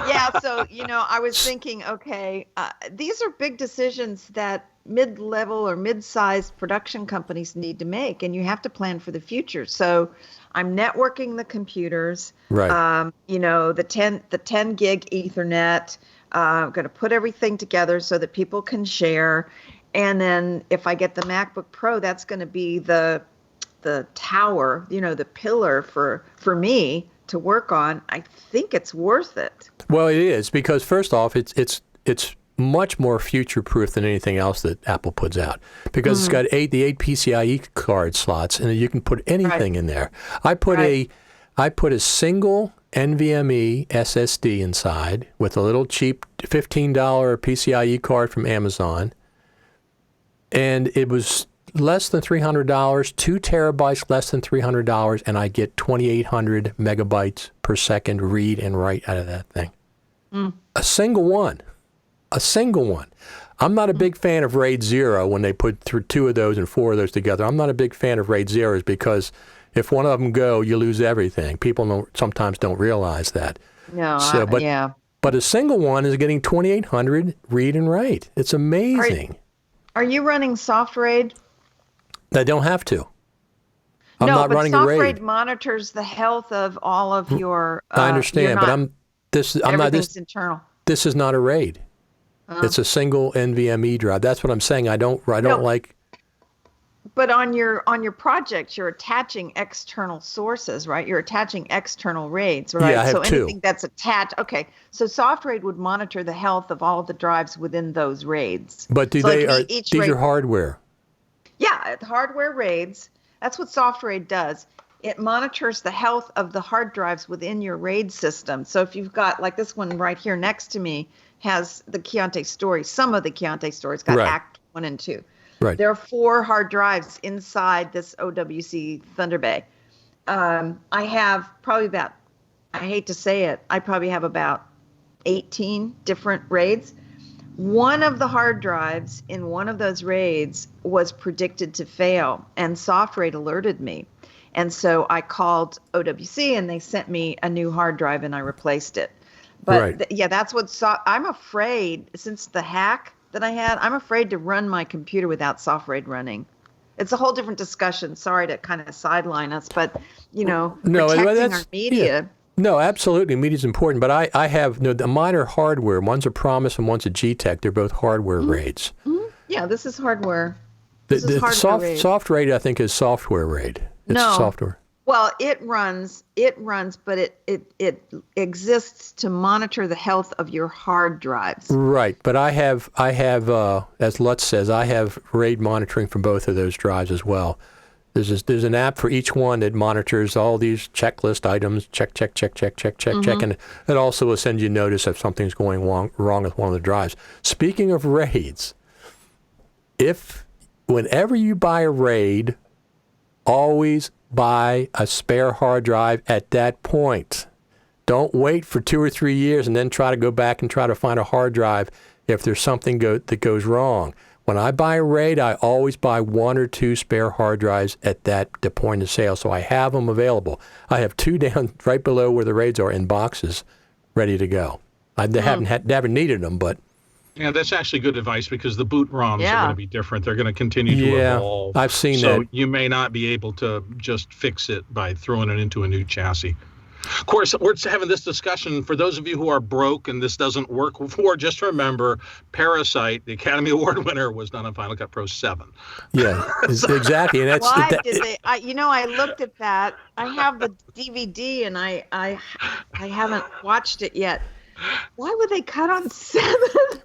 Yeah, so, I was thinking, okay, these are big decisions that mid-level or mid-sized production companies need to make, and you have to plan for the future. So I'm networking the computers, right. The 10 gig Ethernet. I'm going to put everything together so that people can share. And then if I get the MacBook Pro, that's going to be the tower, the pillar for me to work on. I think it's worth it. Well, it is, because first off, it's much more future-proof than anything else that Apple puts out, because it's got the 8 PCIe card slots, and you can put anything in there. I put a single NVMe SSD inside with a little cheap $15 PCIe card from Amazon, and it was less than $300, 2 terabytes less than $300, and I get 2,800 megabytes per second read and write out of that thing. A single one. I'm not a big fan of RAID 0 when they put through 2 of those and 4 of those together. I'm not a big fan of RAID 0s because if one of them go, you lose everything. People sometimes don't realize that. No, yeah. But a single one is getting 2,800 read and write. It's amazing. Are you running soft RAID? I don't have to. I'm not running a RAID. Soft RAID monitors the health of all of your. I understand, but everything's internal. This is not a RAID. It's a single NVMe drive. That's what I'm saying. I don't like. But on your project, you're attaching external sources, right? You're attaching external RAIDs, right? Yeah, I have anything that's attached. Okay, so soft RAID would monitor the health of all of the drives within those RAIDs. But these are hardware? Yeah, hardware RAIDs. That's what soft RAID does. It monitors the health of the hard drives within your RAID system. So if you've got, like this one right here next to me, has the Chianti story. Some of the Chianti stories got Act 1 and 2. Right. There are 4 hard drives inside this OWC Thunder Bay. I have probably about, I hate to say it, I probably have about 18 different RAIDs. One of the hard drives in one of those RAIDs was predicted to fail, and soft RAID alerted me. And so I called OWC, and they sent me a new hard drive, and I replaced it. But that's what I'm afraid, since the hack that I had, I'm afraid to run my computer without soft RAID running. It's a whole different discussion. Sorry to kind of sideline us, but, protecting our media. Yeah. No, absolutely. Media is important, but I have mine are hardware. One's a Promise and one's a G-Tech. They're both hardware RAIDs. Mm-hmm. Yeah, this is hardware. Soft RAID, I think, is software RAID. It's software. Well, it runs, but it exists to monitor the health of your hard drives. Right, but I have, as Lutz says, I have RAID monitoring from both of those drives as well. There's an app for each one that monitors all these checklist items, check, and it also will send you notice if something's going wrong with one of the drives. Speaking of RAIDs, whenever you buy a RAID, always buy a spare hard drive at that point. Don't wait for 2 or 3 years and then try to go back and try to find a hard drive if there's something that goes wrong. When I buy a RAID, I always buy 1 or 2 spare hard drives at the point of sale, so I have them available. I have 2 down right below where the RAIDs are in boxes, ready to go. I haven't needed them, but Yeah, that's actually good advice because the boot ROMs are going to be different. They're going to continue to Yeah, evolve. I've seen so that. you may not be able to just fix it by throwing it into a new chassis. Of course, we're having this discussion. For those of you who are broke and this doesn't work for, just remember, Parasite, the Academy Award winner, was done on Final Cut Pro 7. Yeah, exactly. And that's Why did they? I looked at that. I have the DVD, and I haven't watched it yet. Why would they cut on 7?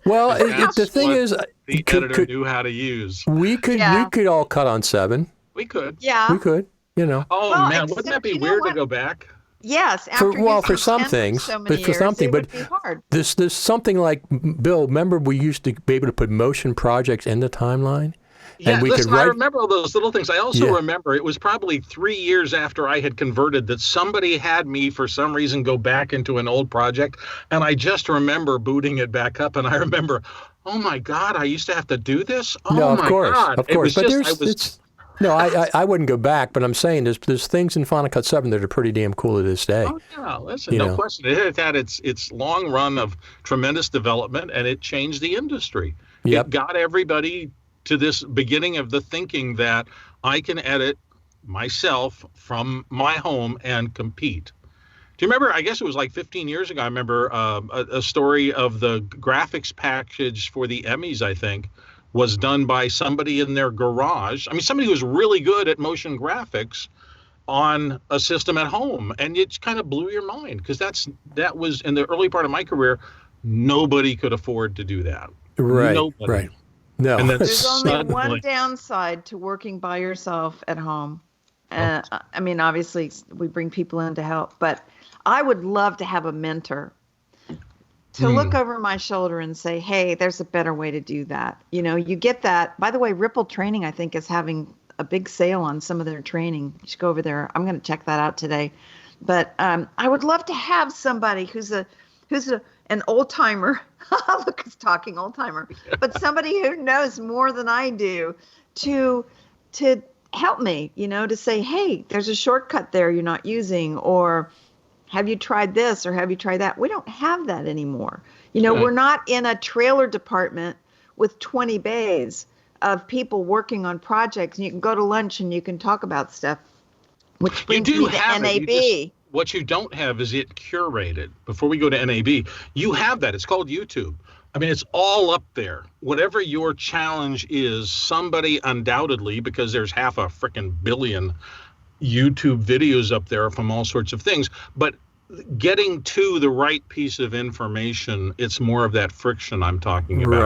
Well, the thing is, the editor knew how to use. We could all cut on 7. We could. Yeah. We could. Oh well, man, wouldn't that be weird to go back? Yes, for some things, but for something, but there's something like, Bill, remember we used to be able to put motion projects in the timeline? Yeah, and we listen, could write... I remember all those little things. I also remember it was probably 3 years after I had converted that somebody had me, for some reason, go back into an old project. And I just remember booting it back up. And I remember, oh, my God, I used to have to do this? Oh, no, of my course, God. Of course. But just, no, I wouldn't go back, but I'm saying there's things in Final Cut 7 that are pretty damn cool to this day. Oh, yeah, listen, no question. It had its long run of tremendous development, and it changed the industry. Yep. It got everybody to this beginning of the thinking that I can edit myself from my home and compete. Do you remember, I guess it was like 15 years ago, I remember a story of the graphics package for the Emmys, I think, was done by somebody in their garage. I mean, somebody who was really good at motion graphics on a system at home. And it kind of blew your mind because that was, in the early part of my career, nobody could afford to do that. Right, nobody. Right. No. And there's only one downside to working by yourself at home. I mean, obviously, we bring people in to help, but I would love to have a mentor to look over my shoulder and say, hey, there's a better way to do that. You get that. By the way, Ripple Training, I think, is having a big sale on some of their training. You should go over there. I'm going to check that out today. But I would love to have somebody who's an old timer. Look, it's talking old timer, but somebody who knows more than I do to help me, to say, hey, there's a shortcut there you're not using, or have you tried this, or have you tried that? We don't have that anymore. We're not in a trailer department with 20 bays of people working on projects, and you can go to lunch and you can talk about stuff, which brings me to NAB. What you don't have is it curated. Before we go to NAB, you have that. It's called YouTube. I mean, it's all up there. Whatever your challenge is, somebody undoubtedly, because there's 500 million YouTube videos up there from all sorts of things, but getting to the right piece of information, it's more of that friction I'm talking about.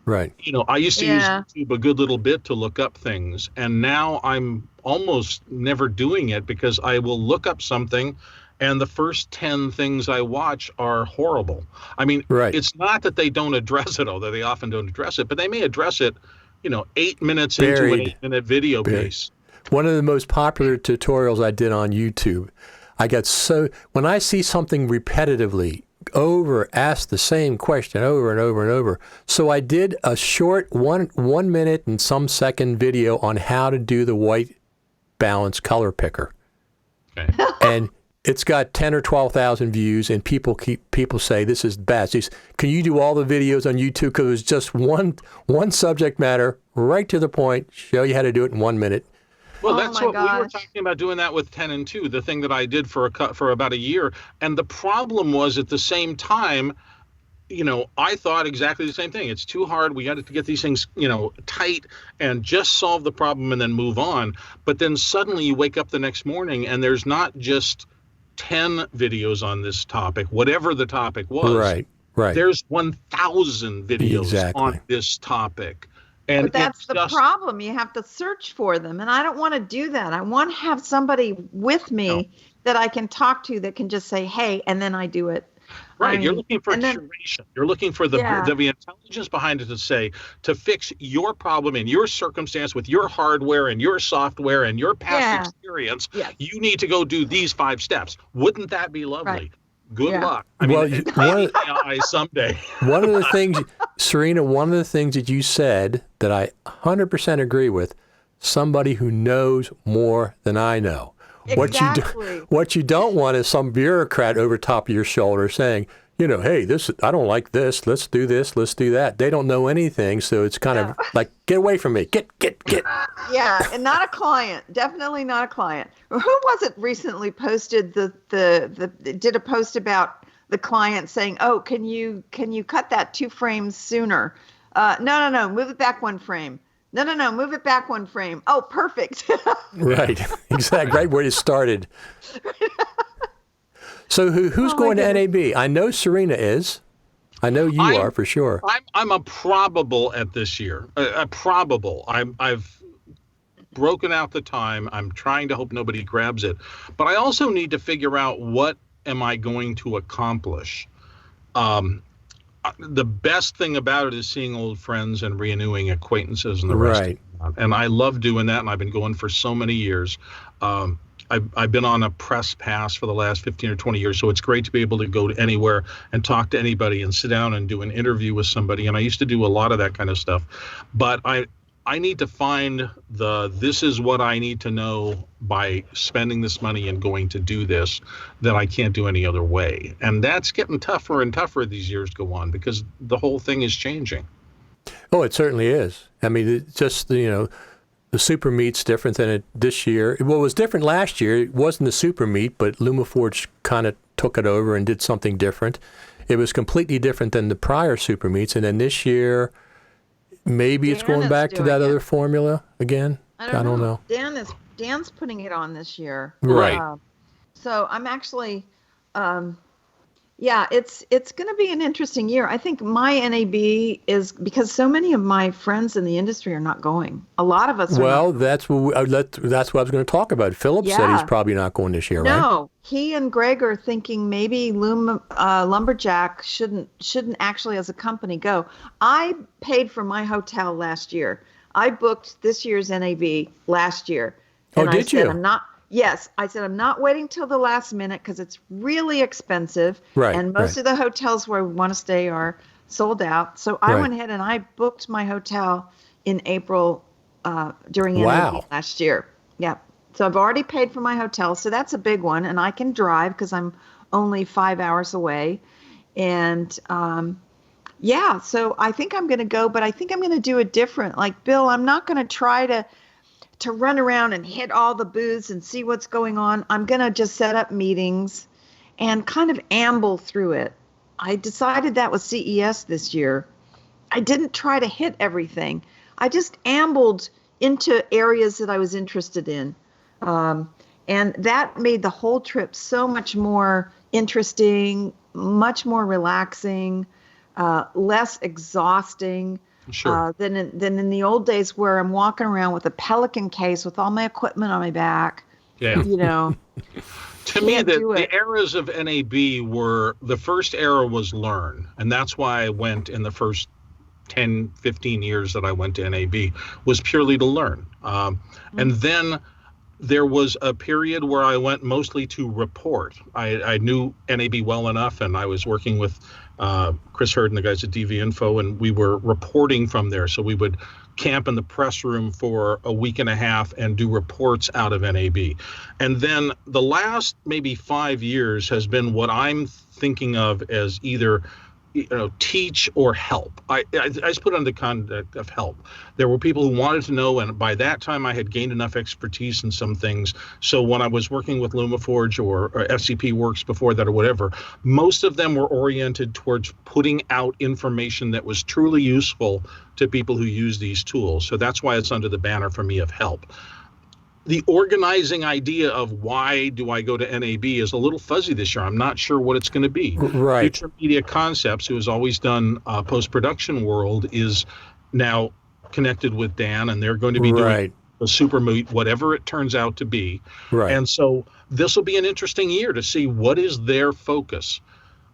Right. I used to use YouTube a good little bit to look up things, and now I'm almost never doing it because I will look up something and the first 10 things I watch are horrible. I mean, It's not that they don't address it, although they often don't address it, but they may address it, 8 minutes into an 8-minute video piece. One of the most popular tutorials I did on YouTube, when I see something repetitively asked the same question over and over and over. So I did a short 1 minute and some second video on how to do the white balance color picker. Okay. And it's got 10 or 12,000 views, and people say this is best. Can you do all the videos on YouTube? Because it's just one subject matter, right to the point, show you how to do it in 1 minute. Well, that's what we were talking about, doing that with 10 and 2, the thing that I did for about a year. And the problem was, at the same time, I thought exactly the same thing. It's too hard. We got to get these things, tight and just solve the problem and then move on. But then suddenly you wake up the next morning and there's not just 10 videos on this topic, whatever the topic was. Right. There's 1,000 videos on this topic. But that's the problem. You have to search for them. And I don't want to do that. I want to have somebody with me that I can talk to that can just say, hey, and then I do it. Right. You're looking for curation. You're looking for the intelligence behind it to fix your problem in your circumstance with your hardware and your software and your past experience. Yes. You need to go do these 5 steps. Wouldn't that be lovely? Right. Good luck. I mean, AI someday. One of the things, Serena, that you said that I 100% agree with, somebody who knows more than I know. Exactly. What you don't want is some bureaucrat over top of your shoulder saying, hey, I don't like this. Let's do this. Let's do that. They don't know anything, so it's kind of like, get away from me. Get. Yeah, and not a client. Definitely not a client. Who was it recently posted did a post about the client saying, "Oh, can you cut that 2 frames sooner?" No, move it back 1 frame. No, move it back 1 frame. Oh, perfect. Right, exactly. Right where you started. So who's going to NAB? I know Serena is. I know you are for sure. I'm a probable at this year. A probable. I've broken out the time. I'm trying to hope nobody grabs it. But I also need to figure out what am I going to accomplish. The best thing about it is seeing old friends and renewing acquaintances and the rest. Right. And I love doing that, and I've been going for so many years. I've been on a press pass for the last 15 or 20 years, so it's great to be able to go to anywhere and talk to anybody and sit down and do an interview with somebody. And I used to do a lot of that kind of stuff. But I need to find this is what I need to know by spending this money and going to do this that I can't do any other way. And that's getting tougher and tougher as these years go on because the whole thing is changing. Oh, it certainly is. I mean, it just, the super meet's different than it this year. Well, it was different last year. It wasn't the super meet, but LumaForge kind of took it over and did something different. It was completely different than the prior super meets. And then this year, maybe it's going back to that other formula again. I don't know. Dan's putting it on this year. Right. So I'm actually, it's going to be an interesting year. I think my NAB is because so many of my friends in the industry are not going. A lot of us are. Well, that's what I was going to talk about. Philip said he's probably not going this year, right? No, he and Greg are thinking maybe Lumberjack shouldn't actually as a company go. I paid for my hotel last year. I booked this year's NAB last year. And did you? Yes, I said, I'm not waiting till the last minute because it's really expensive. Right. And most of the hotels where we want to stay are sold out. So I went ahead and I booked my hotel in April during NAB last year. Yeah. So I've already paid for my hotel. So that's a big one. And I can drive because I'm only 5 hours away. And so I think I'm going to go, but I think I'm going to do it different. Like, Bill, I'm not going to try to run around and hit all the booths and see what's going on. I'm going to just set up meetings and kind of amble through it. I decided that was CES this year. I didn't try to hit everything. I just ambled into areas that I was interested in. And that made the whole trip so much more interesting, much more relaxing, less exhausting. Sure. Than in the old days where I'm walking around with a Pelican case with all my equipment on my back. Yeah. To me, the eras of NAB were, the first era was learn. And that's why I went in the first 10, 15 years that I went to NAB was purely to learn. And then there was a period where I went mostly to report. I knew NAB well enough, and I was working with Chris Hurd and the guys at DV Info, and we were reporting from there. So we would camp in the press room for a week and a half and do reports out of NAB. And then the last maybe 5 years has been what I'm thinking of as either teach or help. I just put it on the context of help. There were people who wanted to know, and by that time I had gained enough expertise in some things. So when I was working with LumaForge or FCP Works before that or whatever, most of them were oriented towards putting out information that was truly useful to people who use these tools. So that's why it's under the banner for me of help. The organizing idea of why do I go to NAB is a little fuzzy this year. I'm not sure what it's going to be. Right. Future Media Concepts, who has always done post-production world, is now connected with Dan, and they're going to be doing a super meet, whatever it turns out to be. Right. And so this will be an interesting year to see what is their focus.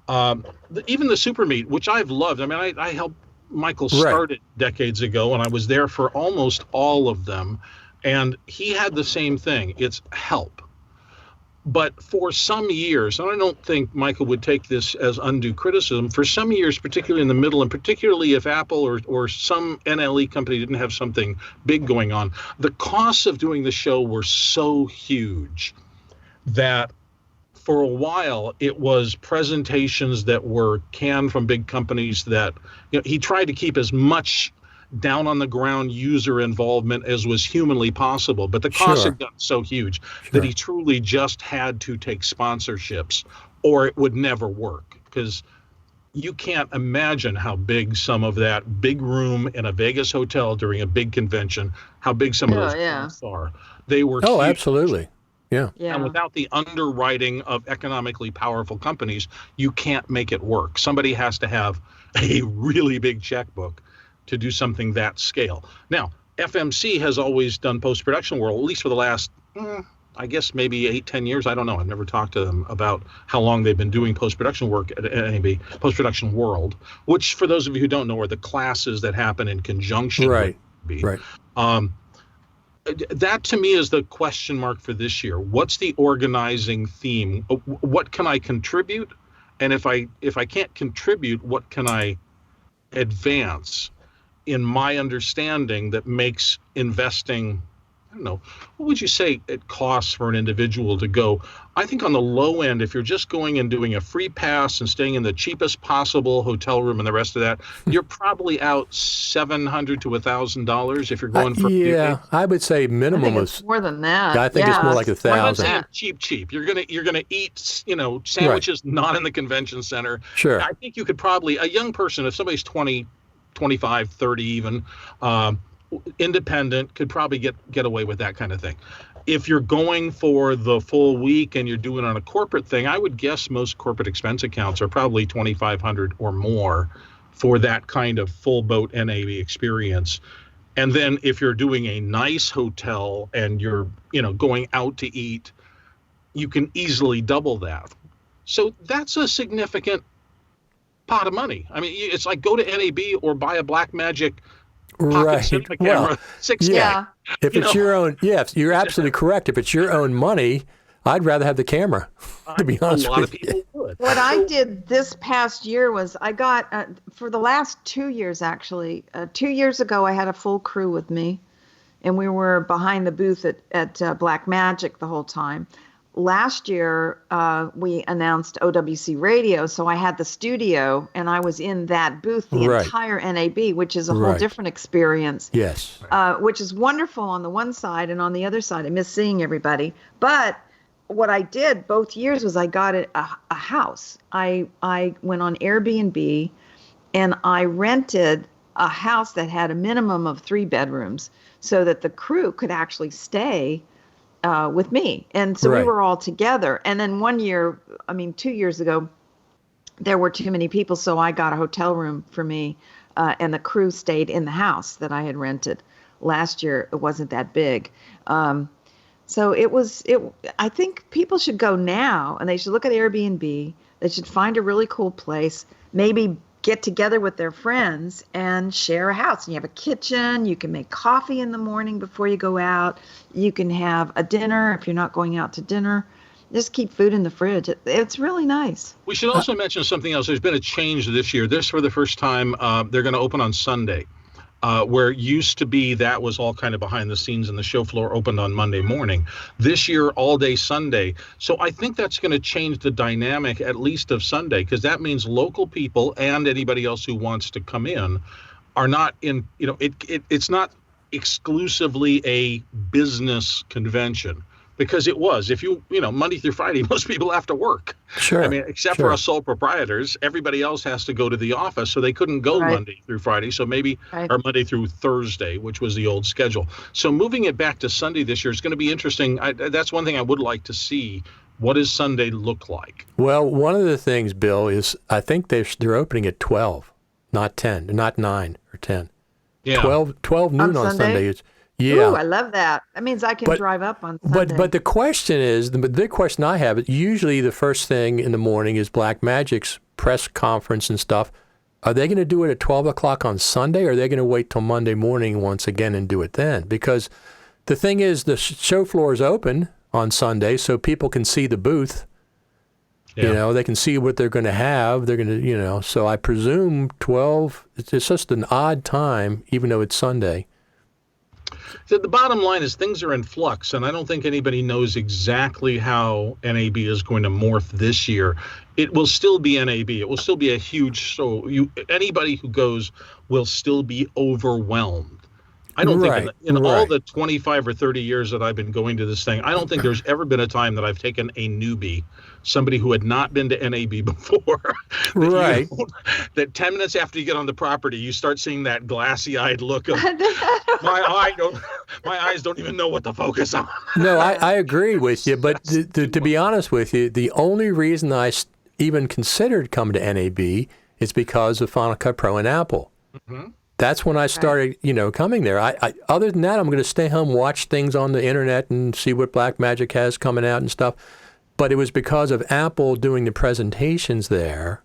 Even the super meet, which I've loved. I mean, I helped Michael start it decades ago, and I was there for almost all of them. And he had the same thing. It's help. But for some years, and I don't think Michael would take this as undue criticism, for some years, particularly in the middle, and particularly if Apple or some NLE company didn't have something big going on, the costs of doing the show were so huge that for a while, it was presentations that were canned from big companies that, he tried to keep as much down on the ground user involvement as was humanly possible. But the costs Sure. had gotten so huge Sure. that he truly just had to take sponsorships or it would never work. Because you can't imagine how big some of that big room in a Vegas hotel during a big convention, how big some of those costs are. They were Oh, huge. absolutely. Yeah. And without the underwriting of economically powerful companies, you can't make it work. Somebody has to have a really big checkbook to do something that scale. Now, FMC has always done post-production world, at least for the last, I guess maybe 8-10 years. I don't know. I've never talked to them about how long they've been doing post-production work at NAB, post-production world, which for those of you who don't know are the classes that happen in conjunction with NAB. Right. That to me is the question mark for this year. What's the organizing theme? What can I contribute? And if I can't contribute, what can I advance in my understanding that makes investing, I don't know, what would you say it costs for an individual to go? I think on the low end, if you're just going and doing a free pass and staying in the cheapest possible hotel room and the rest of that, you're probably out $700 to $1,000 if you're going for I would say minimum I think is it's more than that. I think it's more like I'm not $1,000. saying cheap. You're gonna eat, sandwiches not in the convention center. Sure. I think you could probably, a young person, if somebody's 20, 25, 30 even, independent, could probably get away with that kind of thing. If you're going for the full week and you're doing it on a corporate thing, I would guess most corporate expense accounts are probably $2,500 or more for that kind of full boat NAB experience. And then if you're doing a nice hotel and you're, going out to eat, you can easily double that. So that's a significant pot of money. I mean, it's like go to NAB or buy a Blackmagic pocket cinema camera, 6K. Yeah. If it's your own, you're absolutely correct. If it's your own money, I'd rather have the camera, to be honest A lot with of people would. What I did this past year was I got, for the last 2 years actually, 2 years ago I had a full crew with me, and we were behind the booth at Blackmagic the whole time. Last year, we announced FCPRadio, so I had the studio, and I was in that booth the entire NAB, which is a whole different experience. Yes. Which is wonderful on the one side, and on the other side, I miss seeing everybody. But what I did both years was I got a house. I went on Airbnb, and I rented a house that had a minimum of 3 bedrooms so that the crew could actually stay with me. And so we were all together. And then 2 years ago, there were too many people. So I got a hotel room for me, and the crew stayed in the house that I had rented. Last year, it wasn't that big. So I think people should go now, and they should look at Airbnb. They should find a really cool place, maybe get together with their friends and share a house. And you have a kitchen. You can make coffee in the morning before you go out. You can have a dinner if you're not going out to dinner. Just keep food in the fridge. It's really nice. We should also mention something else. There's been a change this year. This, for the first time, they're going to open on Sunday. Where used to be that was all kind of behind the scenes and the show floor opened on Monday morning. This year, all day Sunday. So I think that's going to change the dynamic, at least of Sunday, because that means local people and anybody else who wants to come in are not in, it's not exclusively a business convention. Because it was, if Monday through Friday, most people have to work. Sure. I mean, except for us sole proprietors, everybody else has to go to the office, so they couldn't go Monday through Friday. So maybe, or Monday through Thursday, which was the old schedule. So moving it back to Sunday this year is going to be interesting. That's one thing I would like to see. What does Sunday look like? Well, one of the things, Bill, is I think they're opening at 12, not 10, not 9 or 10. Yeah. 12 noon on Sunday is. Yeah. Ooh, I love that. That means I can drive up on Sunday. But the question is, the question I have is usually the first thing in the morning is Blackmagic's press conference and stuff. Are they going to do it at 12 o'clock on Sunday, or are they going to wait till Monday morning once again and do it then? Because the thing is, the show floor is open on Sunday, so people can see the booth. Yeah. They can see what they're going to have. They're going to, so I presume 12, it's just an odd time, even though it's Sunday. So the bottom line is things are in flux, and I don't think anybody knows exactly how NAB is going to morph this year. It will still be NAB. It will still be a huge show. Anybody who goes will still be overwhelmed. I don't think in all the 25 or 30 years that I've been going to this thing, I don't think there's ever been a time that I've taken a newbie, somebody who had not been to NAB before, that 10 minutes after you get on the property, you start seeing that glassy-eyed look of my eyes don't even know what to focus on. No, I agree with you, but to be honest with you, the only reason I even considered coming to NAB is because of Final Cut Pro and Apple. Mm-hmm. That's when I started, coming there. I other than that, I'm going to stay home, watch things on the internet, and see what Blackmagic has coming out and stuff. But it was because of Apple doing the presentations there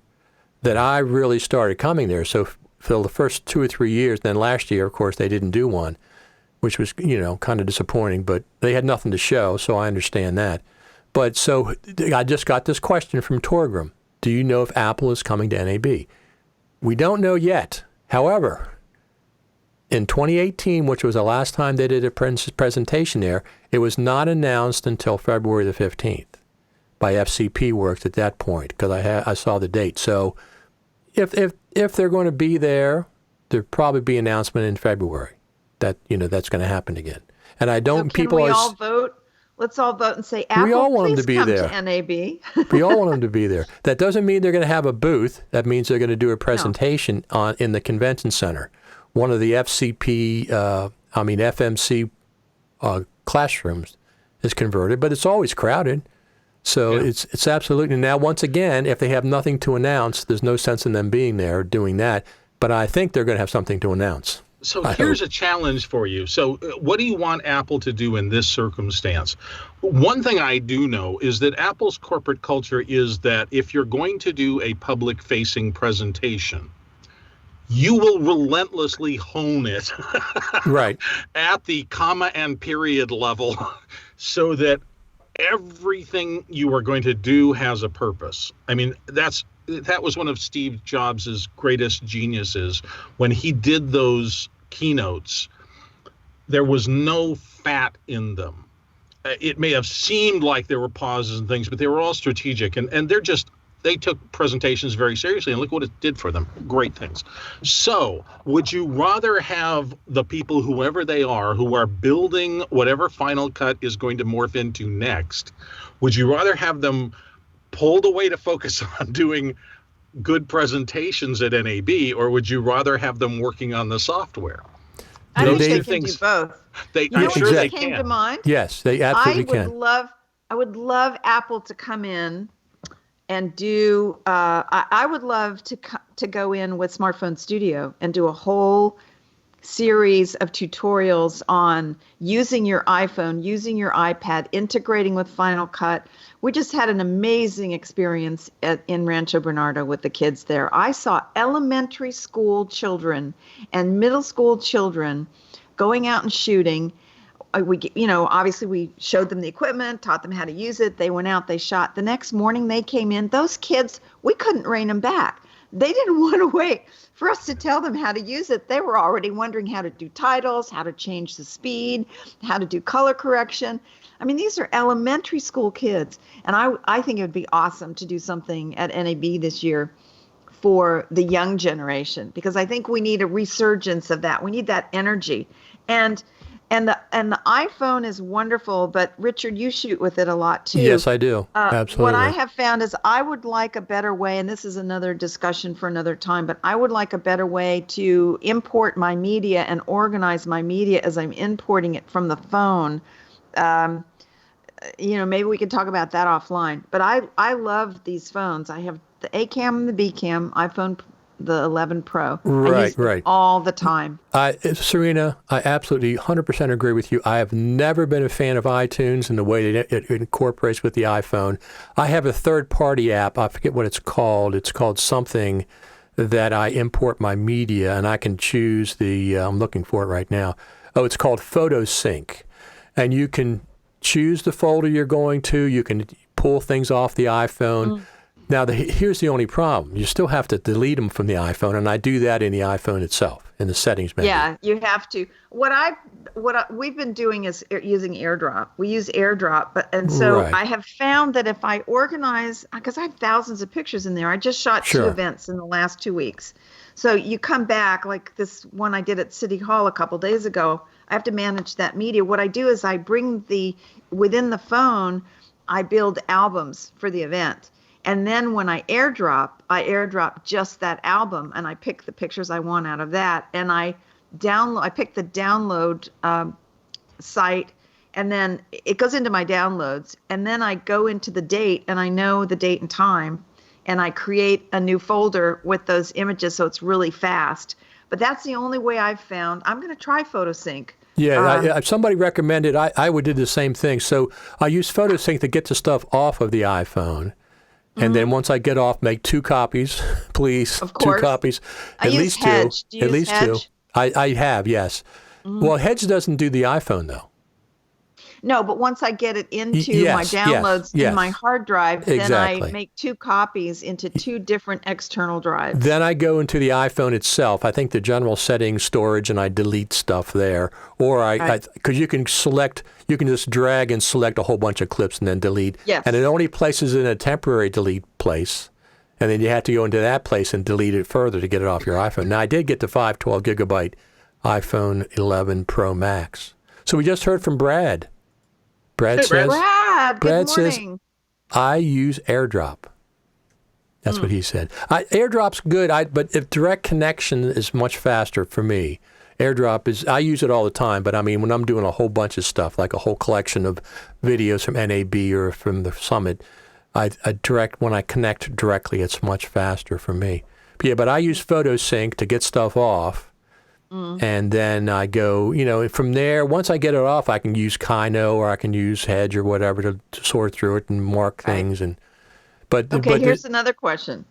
that I really started coming there. So for the first 2 or 3 years, then last year, of course, they didn't do one, which was, kind of disappointing. But they had nothing to show, so I understand that. But so I just got this question from Torgrim. Do you know if Apple is coming to NAB? We don't know yet. However, in 2018, which was the last time they did a presentation there, it was not announced until February the 15th by FCP Works at that point, because I saw the date. So if they're going to be there, there'll probably be an announcement in February that that's going to happen again. And I don't. So can we all vote? Let's all vote and say, Apple, we all want please them to be come there. to NAB. We all want them to be there. That doesn't mean they're going to have a booth. That means they're going to do a presentation in the convention center. One of the FMC classrooms is converted, but it's always crowded. So it's absolutely. Now, once again, if they have nothing to announce, there's no sense in them being there doing that. But I think they're going to have something to announce. So here's a challenge for you. So what do you want Apple to do in this circumstance? One thing I do know is that Apple's corporate culture is that if you're going to do a public-facing presentation, you will relentlessly hone it at the comma and period level so that everything you are going to do has a purpose. I mean, that was one of Steve Jobs' greatest geniuses. When he did those keynotes, there was no fat in them. It may have seemed like there were pauses and things, but they were all strategic, and they took presentations very seriously, and look what it did for them. Great things. So would you rather have the people, whoever they are, who are building whatever Final Cut is going to morph into next, would you rather have them pulled away to focus on doing good presentations at NAB, or would you rather have them working on the software? I think they can do both. I'm sure they can. Came to mind? Yes, they absolutely can. I would love Apple to come in and do. I would love to go in with Smartphone Studio and do a whole series of tutorials on using your iPhone, using your iPad, integrating with Final Cut. We just had an amazing experience in Rancho Bernardo with the kids there. I saw elementary school children and middle school children going out and shooting. Obviously we showed them the equipment, taught them how to use it. They went out, they shot. The next morning they came in. Those kids, we couldn't rein them back. They didn't want to wait for us to tell them how to use it. They were already wondering how to do titles, how to change the speed, how to do color correction. I mean, these are elementary school kids. And I think it would be awesome to do something at NAB this year for the young generation, because I think we need a resurgence of that. We need that energy. And the iPhone is wonderful, but Richard, you shoot with it a lot too. Yes, I do. Absolutely. What I have found is I would like a better way, and this is another discussion for another time, but I would like a better way to import my media and organize my media as I'm importing it from the phone. Maybe we could talk about that offline. But I love these phones. I have the A cam and the B cam, iPhone, the 11 Pro. I use them all the time. Serena, I absolutely 100% agree with you. I have never been a fan of iTunes and the way that it incorporates with the iPhone. I have a third-party app. I forget what it's called. It's called something that I import my media, and I can choose I'm looking for it right now. Oh, it's called PhotoSync. And you can choose the folder you're going to. You can pull things off the iPhone. Now, here's the only problem. You still have to delete them from the iPhone, and I do that in the iPhone itself, in the settings menu. Yeah, you have to. We've been doing is using AirDrop. We use AirDrop, and so Right. I have found that if I organize, because I have thousands of pictures in there. I just shot Sure. 2 events in the last 2 weeks. So you come back, like this one I did at City Hall a couple days ago, I have to manage that media. What I do is I bring within the phone, I build albums for the event. And then when I airdrop just that album, and I pick the pictures I want out of that, and I pick the download site, and then it goes into my downloads, and then I go into the date, and I know the date and time, and I create a new folder with those images, so it's really fast. But that's the only way I've found. I'm going to try PhotoSync. Yeah, somebody recommended, I would do the same thing. So I use PhotoSync to get the stuff off of the iPhone. And then once I get off, make 2 copies, please. Of course. 2 copies. I use Hedge. Do you At use least Hedge? 2. I have, yes. Well, Hedge doesn't do the iPhone, though. No, but once I get it into Yes, my downloads yes. in my hard drive, Exactly. then I make 2 copies into 2 different external drives. Then I go into the iPhone itself. I think the general settings, storage, and I delete stuff there. Or because you can just drag and select a whole bunch of clips and then delete. Yes. And it only places in a temporary delete place. And then you have to go into that place and delete it further to get it off your iPhone. Now, I did get the 512 gigabyte iPhone 11 Pro Max. So we just heard from Brad. Brad says, Brad, good morning. I use AirDrop. That's what he said. AirDrop's good, but if direct connection is much faster for me. AirDrop is, I use it all the time, but I mean, when I'm doing a whole bunch of stuff, like a whole collection of videos from NAB or from the summit, when I connect directly, it's much faster for me. But I use PhotoSync to get stuff off. And then I go, from there, once I get it off, I can use Kino or I can use Hedge or whatever to sort through it and mark things. But here's another question.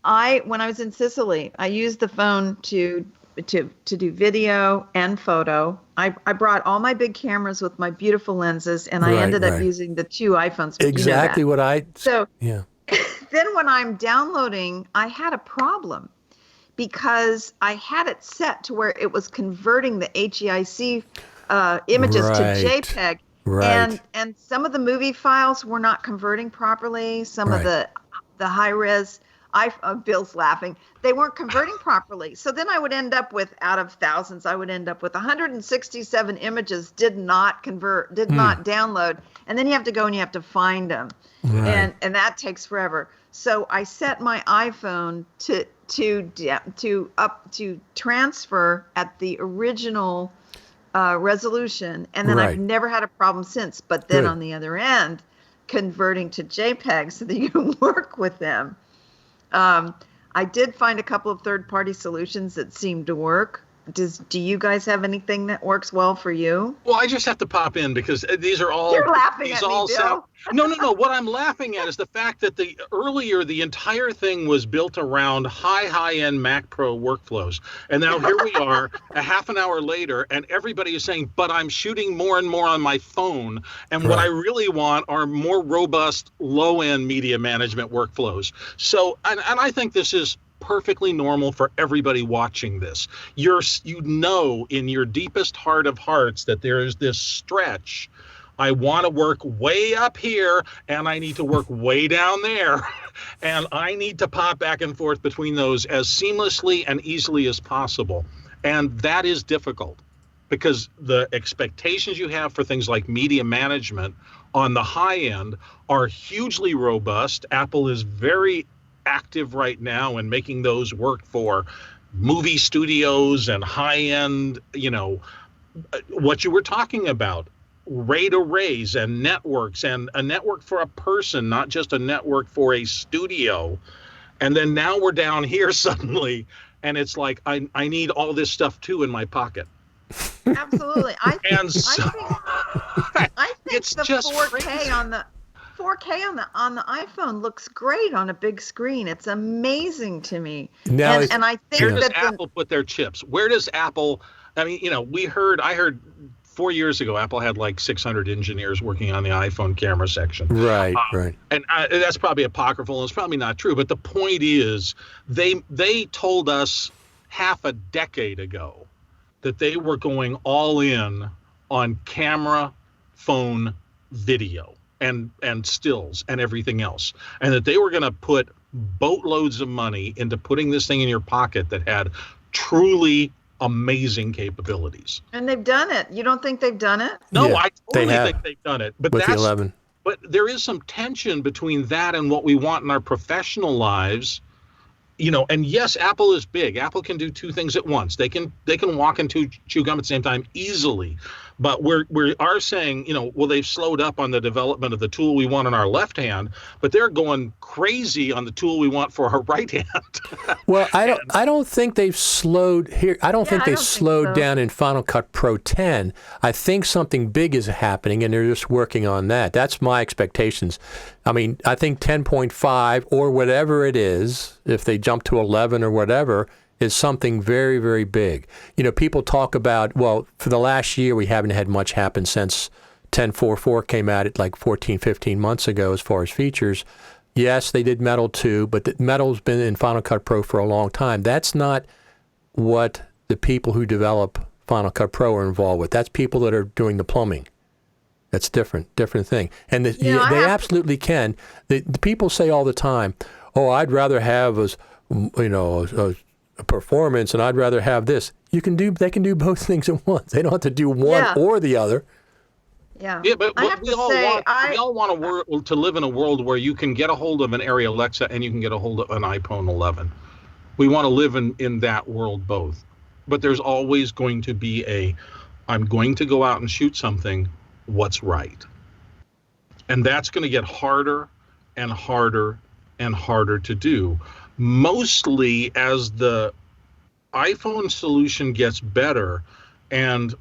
When I was in Sicily, I used the phone to do video and photo. I brought all my big cameras with my beautiful lenses, and I ended up using the 2 iPhones. Exactly what I... So yeah. Then when I'm downloading, I had a problem, because I had it set to where it was converting the HEIC images to JPEG. Right. And some of the movie files were not converting properly. Some of the high-res, Bill's laughing, they weren't converting properly. So then I would end up with, out of thousands, I would end up with 167 images did not convert, did not download. And then you have to go and you have to find them. Right. And that takes forever. So I set my iPhone to transfer at the original resolution, and then I've never had a problem since. But then on the other end, converting to JPEG so that you can work with them. I did find a couple of third-party solutions that seemed to work. Do you guys have anything that works well for you? Well, I just have to pop in because these are all... You're laughing at me, Bill. No. What I'm laughing at is the fact that the entire thing was built around high-end Mac Pro workflows. And now here we are, a half an hour later, and everybody is saying, but I'm shooting more and more on my phone. And what I really want are more robust, low-end media management workflows. So, and I think this is perfectly normal for everybody watching this. You know in your deepest heart of hearts that there is this stretch. I want to work way up here and I need to work way down there. And I need to pop back and forth between those as seamlessly and easily as possible. And that is difficult because the expectations you have for things like media management on the high end are hugely robust. Apple is very active right now in making those work for movie studios and high-end, what you were talking about, RAID arrays and networks, and a network for a person, not just a network for a studio. And then now we're down here suddenly, and it's like, I need all this stuff too in my pocket. Absolutely. I think it's the just 4K crazy. on the 4K on the iPhone looks great on a big screen. It's amazing to me. Now and I think where does Apple put their chips? Where does Apple? I mean, I heard 4 years ago, Apple had like 600 engineers working on the iPhone camera section. Right, right. And that's probably apocryphal, and it's probably not true. But the point is, they told us half a decade ago that they were going all in on camera, phone, video, and stills and everything else, and that they were going to put boatloads of money into putting this thing in your pocket that had truly amazing capabilities. And they've done it. You don't think they've done it? No, Yeah, I totally they have. think they've done it. But With the 11. But there is some tension between that and what we want in our professional lives. And yes, Apple is big. Apple can do two things at once. They can walk and chew gum at the same time easily. But we are saying, well, they've slowed up on the development of the tool we want in our left hand, but they're going crazy on the tool we want for our right hand. Well, I don't think they've slowed here. I don't think they slowed down in Final Cut Pro 10. I think something big is happening, and they're just working on that. That's my expectations. I mean, I think 10.5 or whatever it is, if they jump to 11 or whatever, is something very, very big. People talk about, well, for the last year, we haven't had much happen since 10.4.4 came out at like 14, 15 months ago as far as features. Yes, they did Metal too, but the Metal's been in Final Cut Pro for a long time. That's not what the people who develop Final Cut Pro are involved with. That's people that are doing the plumbing. That's different thing. And they absolutely can. The people say all the time, oh, I'd rather have a performance, and I'd rather have this. They can do both things at once. They don't have to do one or the other. Yeah. Yeah, but we all want to live in a world where you can get a hold of an Arri Alexa and you can get a hold of an iPhone 11. We want to live in that world both. But there's always going to be I'm going to go out and shoot something, what's right? And that's going to get harder and harder and harder to do. Mostly as the iPhone solution gets better and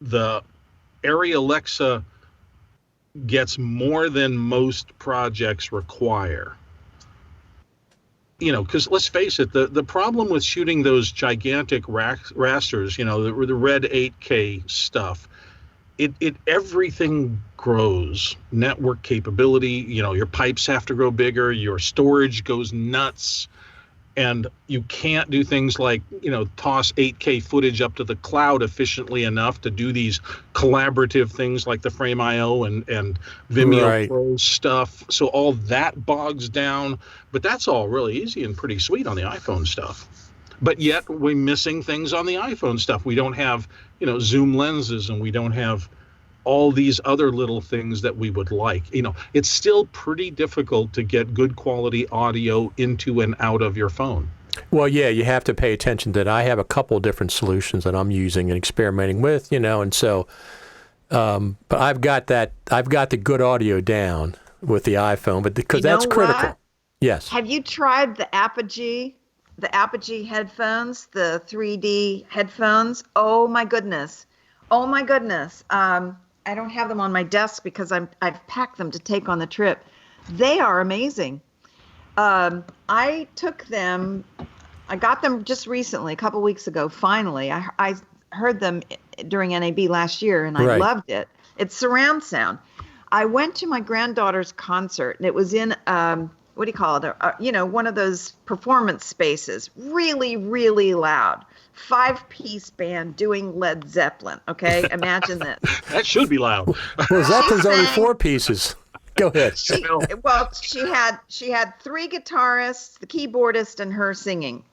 the Arri Alexa gets more than most projects require. Because let's face it, the problem with shooting those gigantic rasters, the red 8K stuff, it everything grows. Network capability, your pipes have to grow bigger, your storage goes nuts. And you can't do things like, toss 8K footage up to the cloud efficiently enough to do these collaborative things like the Frame.io and Vimeo Pro stuff. So all that bogs down. But that's all really easy and pretty sweet on the iPhone stuff. But yet we're missing things on the iPhone stuff. We don't have, zoom lenses, and we don't have all these other little things that we would like. It's still pretty difficult to get good quality audio into and out of your phone. Well, yeah, you have to pay attention to that. I have a couple of different solutions that I'm using and experimenting with, and so, but I've got the good audio down with the iPhone, but because that's critical. What? Yes. Have you tried the Apogee headphones, the 3D headphones? Oh my goodness. I don't have them on my desk because I've packed them to take on the trip. They are amazing. I took them. I got them just recently, a couple weeks ago. Finally, I heard them during NAB last year, and I loved it. It's surround sound. I went to my granddaughter's concert, and it was in what do you call it? One of those performance spaces, really, really loud. 5-piece band doing Led Zeppelin. Okay, imagine this. That should be loud. Well, Zeppelin's only 4 pieces. Go ahead. She had 3 guitarists, the keyboardist, and her singing.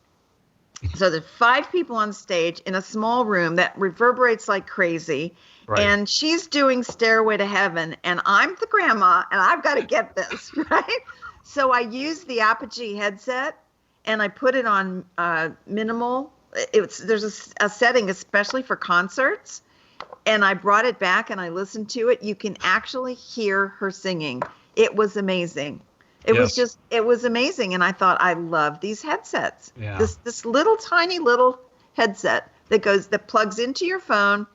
So there's 5 people on stage in a small room that reverberates like crazy. Right. And she's doing Stairway to Heaven, and I'm the grandma, and I've got to get this, right? So I used the Apogee headset, and I put it on minimal. There's a setting especially for concerts, and I brought it back and I listened to it. You can actually hear her singing. It was amazing. It was amazing. And I thought, I love these headsets. Yeah. This little tiny little headset that plugs into your phone,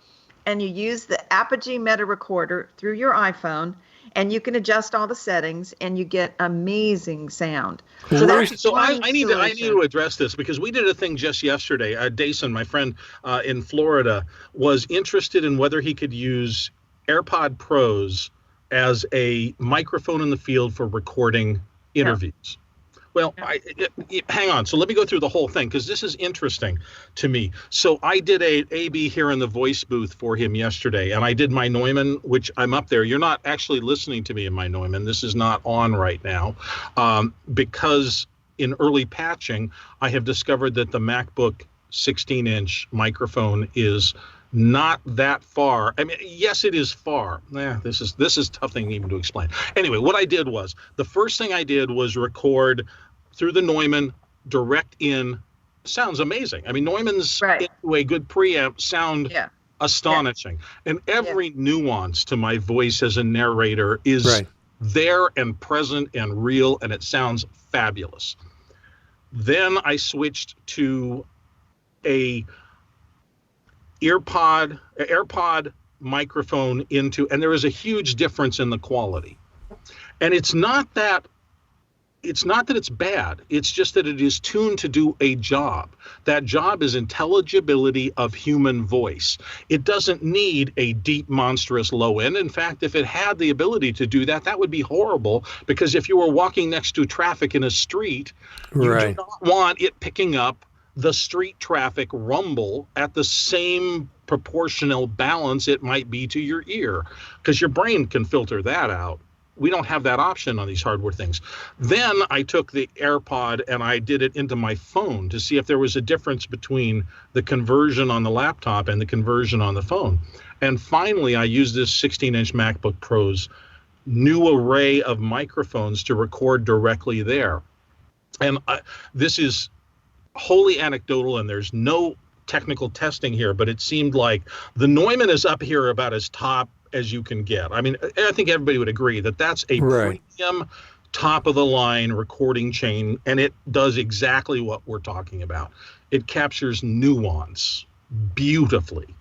and you use the Apogee Meta Recorder through your iPhone, and you can adjust all the settings, and you get amazing sound. So I need to address this, because we did a thing just yesterday. Dason, my friend in Florida, was interested in whether he could use AirPod Pros as a microphone in the field for recording interviews. Yeah. Well, hang on. So let me go through the whole thing, because this is interesting to me. So I did a AB here in the voice booth for him yesterday, and I did my Neumann, which I'm up there. You're not actually listening to me in my Neumann. This is not on right now, because in early patching, I have discovered that the MacBook 16-inch microphone is not that far. I mean, yes, it is far. This is tough thing even to explain. Anyway, what I did was, the first thing I did was record through the Neumann direct in. Sounds amazing. I mean, Neumann's into a good preamp sound astonishing. And every nuance to my voice as a narrator is there and present and real, and it sounds fabulous. Then I switched to a AirPod microphone into, and there is a huge difference in the quality. And it's not that it's bad. It's just that it is tuned to do a job. That job is intelligibility of human voice. It doesn't need a deep, monstrous low end. In fact, if it had the ability to do that, that would be horrible, because if you were walking next to traffic in a street, you do not want it picking up the street traffic rumble at the same proportional balance it might be to your ear, because your brain can filter that out. We don't have that option on these hardware things. Then I took the AirPod and I did it into my phone to see if there was a difference between the conversion on the laptop and the conversion on the phone. And finally, I used this 16-inch MacBook Pro's new array of microphones to record directly there. And this is wholly anecdotal, and there's no technical testing here, but it seemed like the Neumann is up here about as top as you can get. I mean, I think everybody would agree that that's a premium, top of the line recording chain, and it does exactly what we're talking about. It captures nuance beautifully.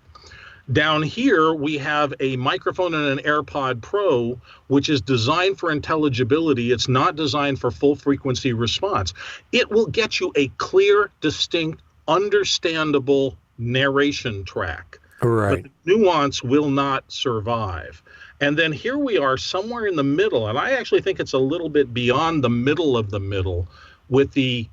Down here, we have a microphone and an AirPod Pro, which is designed for intelligibility. It's not designed for full frequency response. It will get you a clear, distinct, understandable narration track. But the nuance will not survive. And then here we are somewhere in the middle, and I actually think it's a little bit beyond the middle of the middle, with the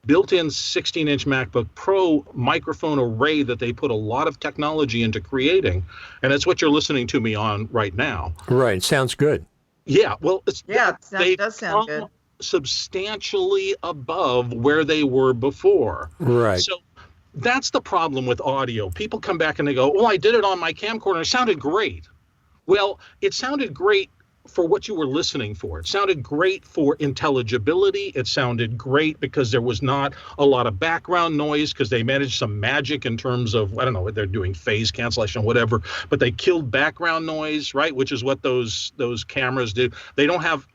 built-in 16-inch MacBook Pro microphone array that they put a lot of technology into creating, and it's what you're listening to me on right now. Right, sounds good. Yeah, well, it does sound good. Substantially above where they were before. Right. So that's the problem with audio. People come back and they go, "Oh, I did it on my camcorder. It sounded great." Well, it sounded great for what you were listening for. It sounded great for intelligibility. It sounded great because there was not a lot of background noise, because they managed some magic in terms of, I don't know, what they're doing, phase cancellation, whatever, but they killed background noise, right? Which is what those cameras do. They don't have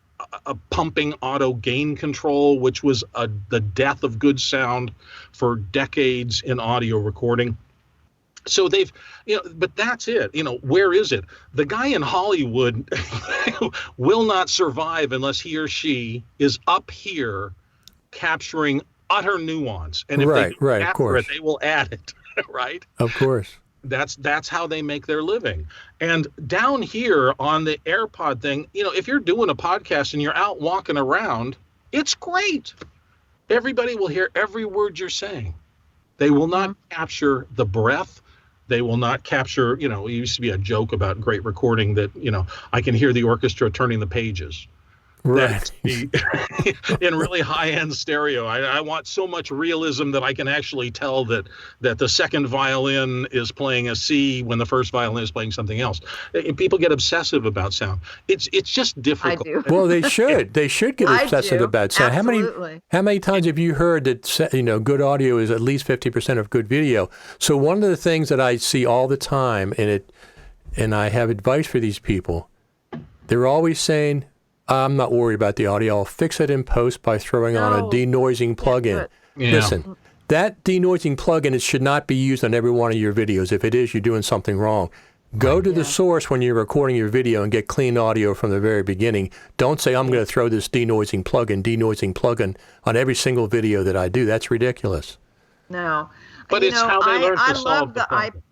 a pumping auto gain control, which was the death of good sound for decades in audio recording. So they've, but that's it. Where is it? The guy in Hollywood will not survive unless he or she is up here capturing utter nuance. And if they capture it, they will add it, right? Of course. That's how they make their living. And down here on the AirPod thing, if you're doing a podcast and you're out walking around, it's great. Everybody will hear every word you're saying. They will not capture the breath. They will not capture, it used to be a joke about great recording that, I can hear the orchestra turning the pages. Right. In really high-end stereo. I want so much realism that I can actually tell that the second violin is playing a C when the first violin is playing something else. And people get obsessive about sound. It's just difficult. I do. Well, they should. They should get obsessive about sound. Absolutely. How many times have you heard that good audio is at least 50% of good video? So one of the things that I see all the time, and I have advice for these people, they're always saying, "I'm not worried about the audio. I'll fix it in post by throwing on a denoising plugin." Yeah. Listen, that denoising plugin, it should not be used on every one of your videos. If it is, you're doing something wrong. Go to the source when you're recording your video and get clean audio from the very beginning. Don't say, I'm going to throw this denoising plugin on every single video that I do. That's ridiculous. No. But it's how they learn to solve the problem.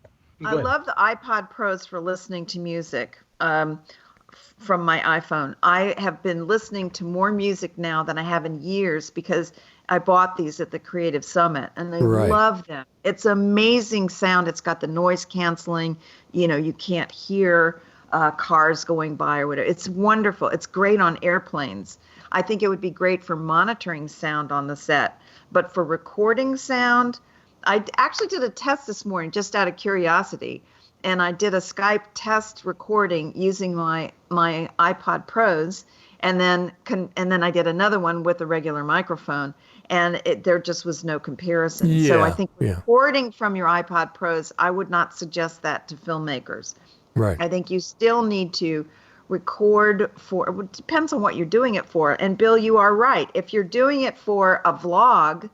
I love the iPod Pros for listening to music from my iPhone. I have been listening to more music now than I have in years because I bought these at the Creative Summit, and I love them. It's amazing sound. It's got the noise canceling. You can't hear cars going by or whatever. It's wonderful. It's great on airplanes. I think it would be great for monitoring sound on the set. But for recording sound, I actually did a test this morning just out of curiosity. And I did a Skype test recording using my iPod Pros. And then I did another one with a regular microphone. And there just was no comparison. Yeah, so I think recording from your iPod Pros, I would not suggest that to filmmakers. Right. I think you still need to record for, it depends on what you're doing it for. And Bill, you are right. If you're doing it for a vlog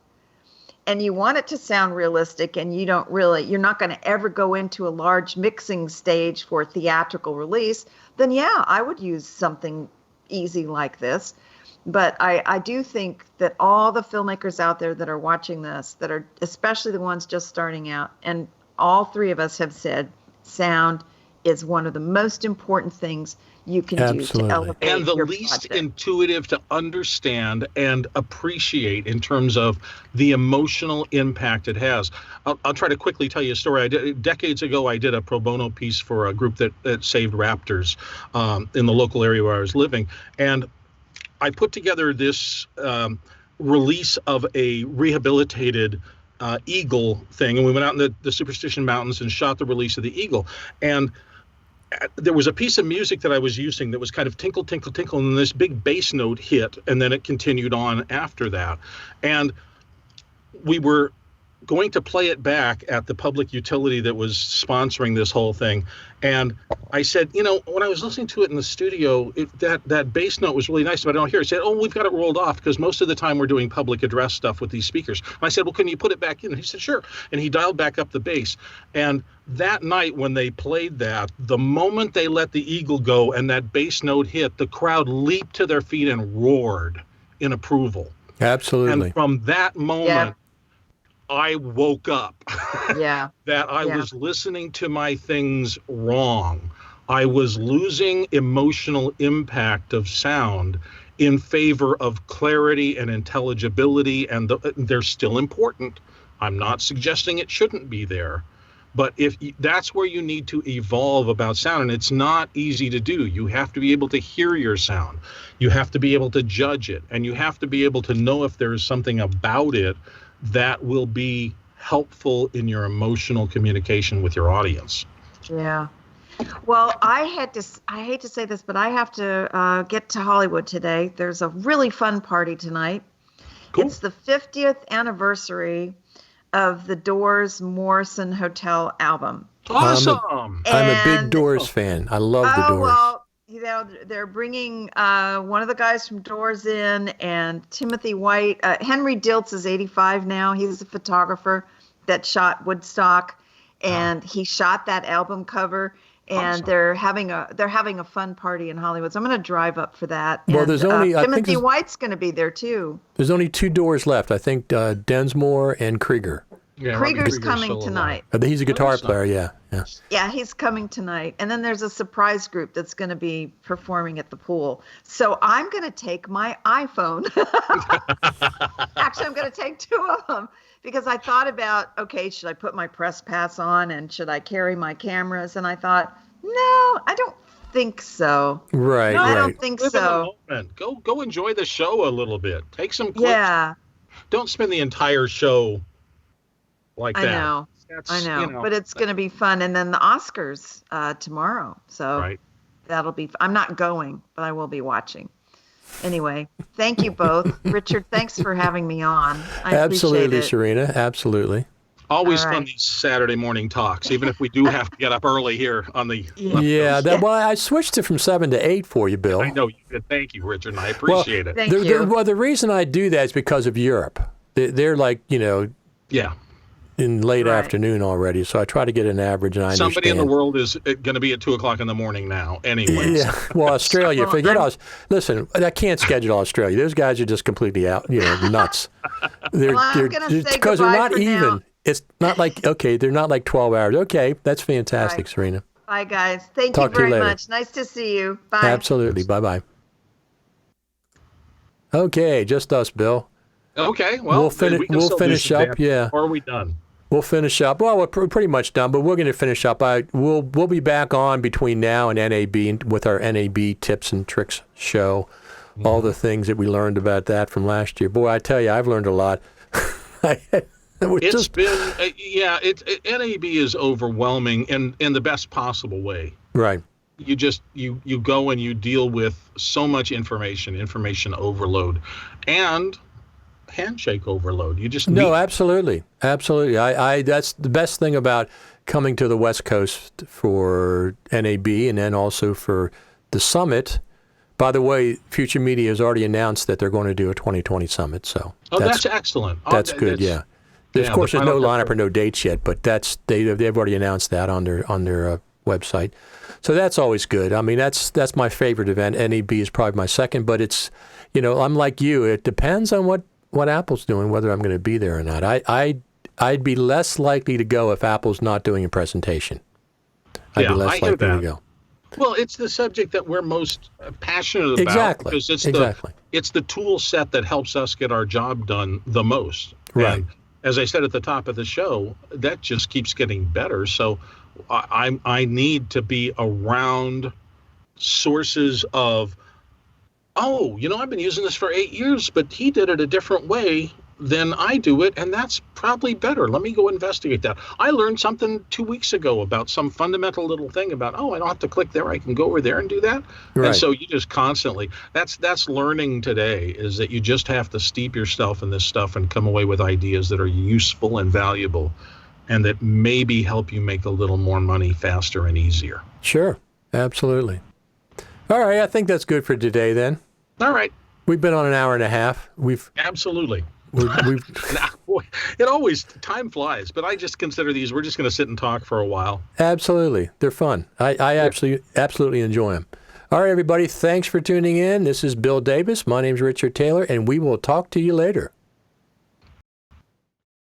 and you want it to sound realistic and you're not going to ever go into a large mixing stage for a theatrical release, then I would use something easy like this. But I do think that all the filmmakers out there that are watching this, that are especially the ones just starting out, and all three of us have said sound is one of the most important things you can do to elevate and the your least project. intuitive to understand and appreciate in terms of the emotional impact it has. I'll try to quickly tell you a story. Decades ago, I did a pro bono piece for a group that saved raptors in the local area where I was living, and I put together this release of a rehabilitated eagle thing, and we went out in the Superstition Mountains and shot the release of the eagle. And there was a piece of music that I was using that was kind of tinkle, tinkle, tinkle, and this big bass note hit, and then it continued on after that. And we were going to play it back at the public utility that was sponsoring this whole thing. And I said, when I was listening to it in the studio, that bass note was really nice, but I don't hear it. I said, we've got it rolled off because most of the time we're doing public address stuff with these speakers. And I said, well, can you put it back in? And he said, sure. And he dialed back up the bass. And that night when they played that, the moment they let the eagle go and that bass note hit, the crowd leaped to their feet and roared in approval. Absolutely. And from that moment, I woke up that I was listening to my things wrong. I was losing emotional impact of sound in favor of clarity and intelligibility, and they're still important. I'm not suggesting it shouldn't be there, but if that's where you need to evolve about sound, and it's not easy to do. You have to be able to hear your sound. You have to be able to judge it, and you have to be able to know if there is something about it that will be helpful in your emotional communication with your audience. Yeah. Well, I hate to say this, but I have to get to Hollywood today. There's a really fun party tonight. Cool. It's the 50th anniversary of the Doors' Morrison Hotel album. Awesome. I'm a big Doors fan. I love the Doors. Well, they're bringing one of the guys from Doors in, and Timothy White. Henry Diltz is 85 now. He's a photographer that shot Woodstock, and he shot that album cover. And they're having a fun party in Hollywood. So I'm going to drive up for that. Well, and, there's only Timothy White's going to be there too. There's only two Doors left. I think Densmore and Krieger. Yeah, Krieger's coming tonight. He's a guitar player, yeah. Yeah, he's coming tonight. And then there's a surprise group that's going to be performing at the pool. So I'm going to take my iPhone. Actually, I'm going to take two of them because I thought about, okay, should I put my press pass on and should I carry my cameras? And I thought, no, I don't think so. Right, I don't think so. Go enjoy the show a little bit. Take some clips. Yeah. Don't spend the entire show like that. I know. But it's going to be fun. And then the Oscars tomorrow. So that'll be, I'm not going, but I will be watching. Anyway, thank you both. Richard, thanks for having me on. I Absolutely, appreciate it. Serena. Absolutely. Always fun, these Saturday morning talks, even if we do have to get up early here on the well, I switched it from 7 to 8 for you, Bill. I know you did. Thank you, Richard, and I appreciate it. Thank you. Well, the reason I do that is because of Europe. They're like, Yeah. in late Right. afternoon already. So I try to get an average, and I Somebody in understand. the world is going to be at 2:00 in the morning now. Anyway, Yeah, well, Australia. Well, Forget I'm- us. Listen, I can't schedule Australia. Those guys are just completely out, nuts. They're, Well, I'm gonna say because they're goodbye not for even. now. It's not like they're not like 12 hours. Okay, that's fantastic, Right. Serena. Bye, guys. Thank Talk you to you very later. much. Nice to see you. Bye. Absolutely. Bye bye. Okay, just us, Bill. okay. Well, We'll still do finish some up. dancing. Yeah. Or are we done? We'll finish up. Well, we're pretty much done, but we're going to finish up. We'll be back on between now and NAB with our NAB tips and tricks show. All the things that we learned about that from last year. Boy, I tell you, I've learned a lot. It's been NAB is overwhelming in the best possible way. Right. You just you go and you deal with so much information overload, and handshake overload. You just No, meet. absolutely. I that's the best thing about coming to the West Coast for NAB and then also for the summit. By the way, Future Media has already announced that they're going to do a 2020 summit. So That's excellent. that's good. Yeah. Of course, there's no lineup or no dates yet, but they've already announced that on their website. So that's always good. I mean, that's my favorite event. NAB is probably my second, but it's, I'm like you. It depends on what Apple's doing, whether I'm going to be there or not. I'd be less likely to go if Apple's not doing a presentation. I'd be less likely to go. Well, it's the subject that we're most passionate about. Exactly. Because it's the tool set that helps us get our job done the most. Right. And as I said at the top of the show, that just keeps getting better. So I need to be around sources of, I've been using this for 8 years, but he did it a different way than I do it, and that's probably better. Let me go investigate that. I learned something 2 weeks ago about some fundamental little thing about, I don't have to click there. I can go over there and do that. Right. And so you just constantly, that's learning today, is that you just have to steep yourself in this stuff and come away with ideas that are useful and valuable and that maybe help you make a little more money faster and easier. Sure. Absolutely. All right. I think that's good for today then. All right. We've been on an hour and a half. Absolutely. We've Boy, time flies, but I just consider these, we're just going to sit and talk for a while. Absolutely. They're fun. I absolutely enjoy them. All right, everybody. Thanks for tuning in. This is Bill Davis. My name's Richard Taylor, and we will talk to you later.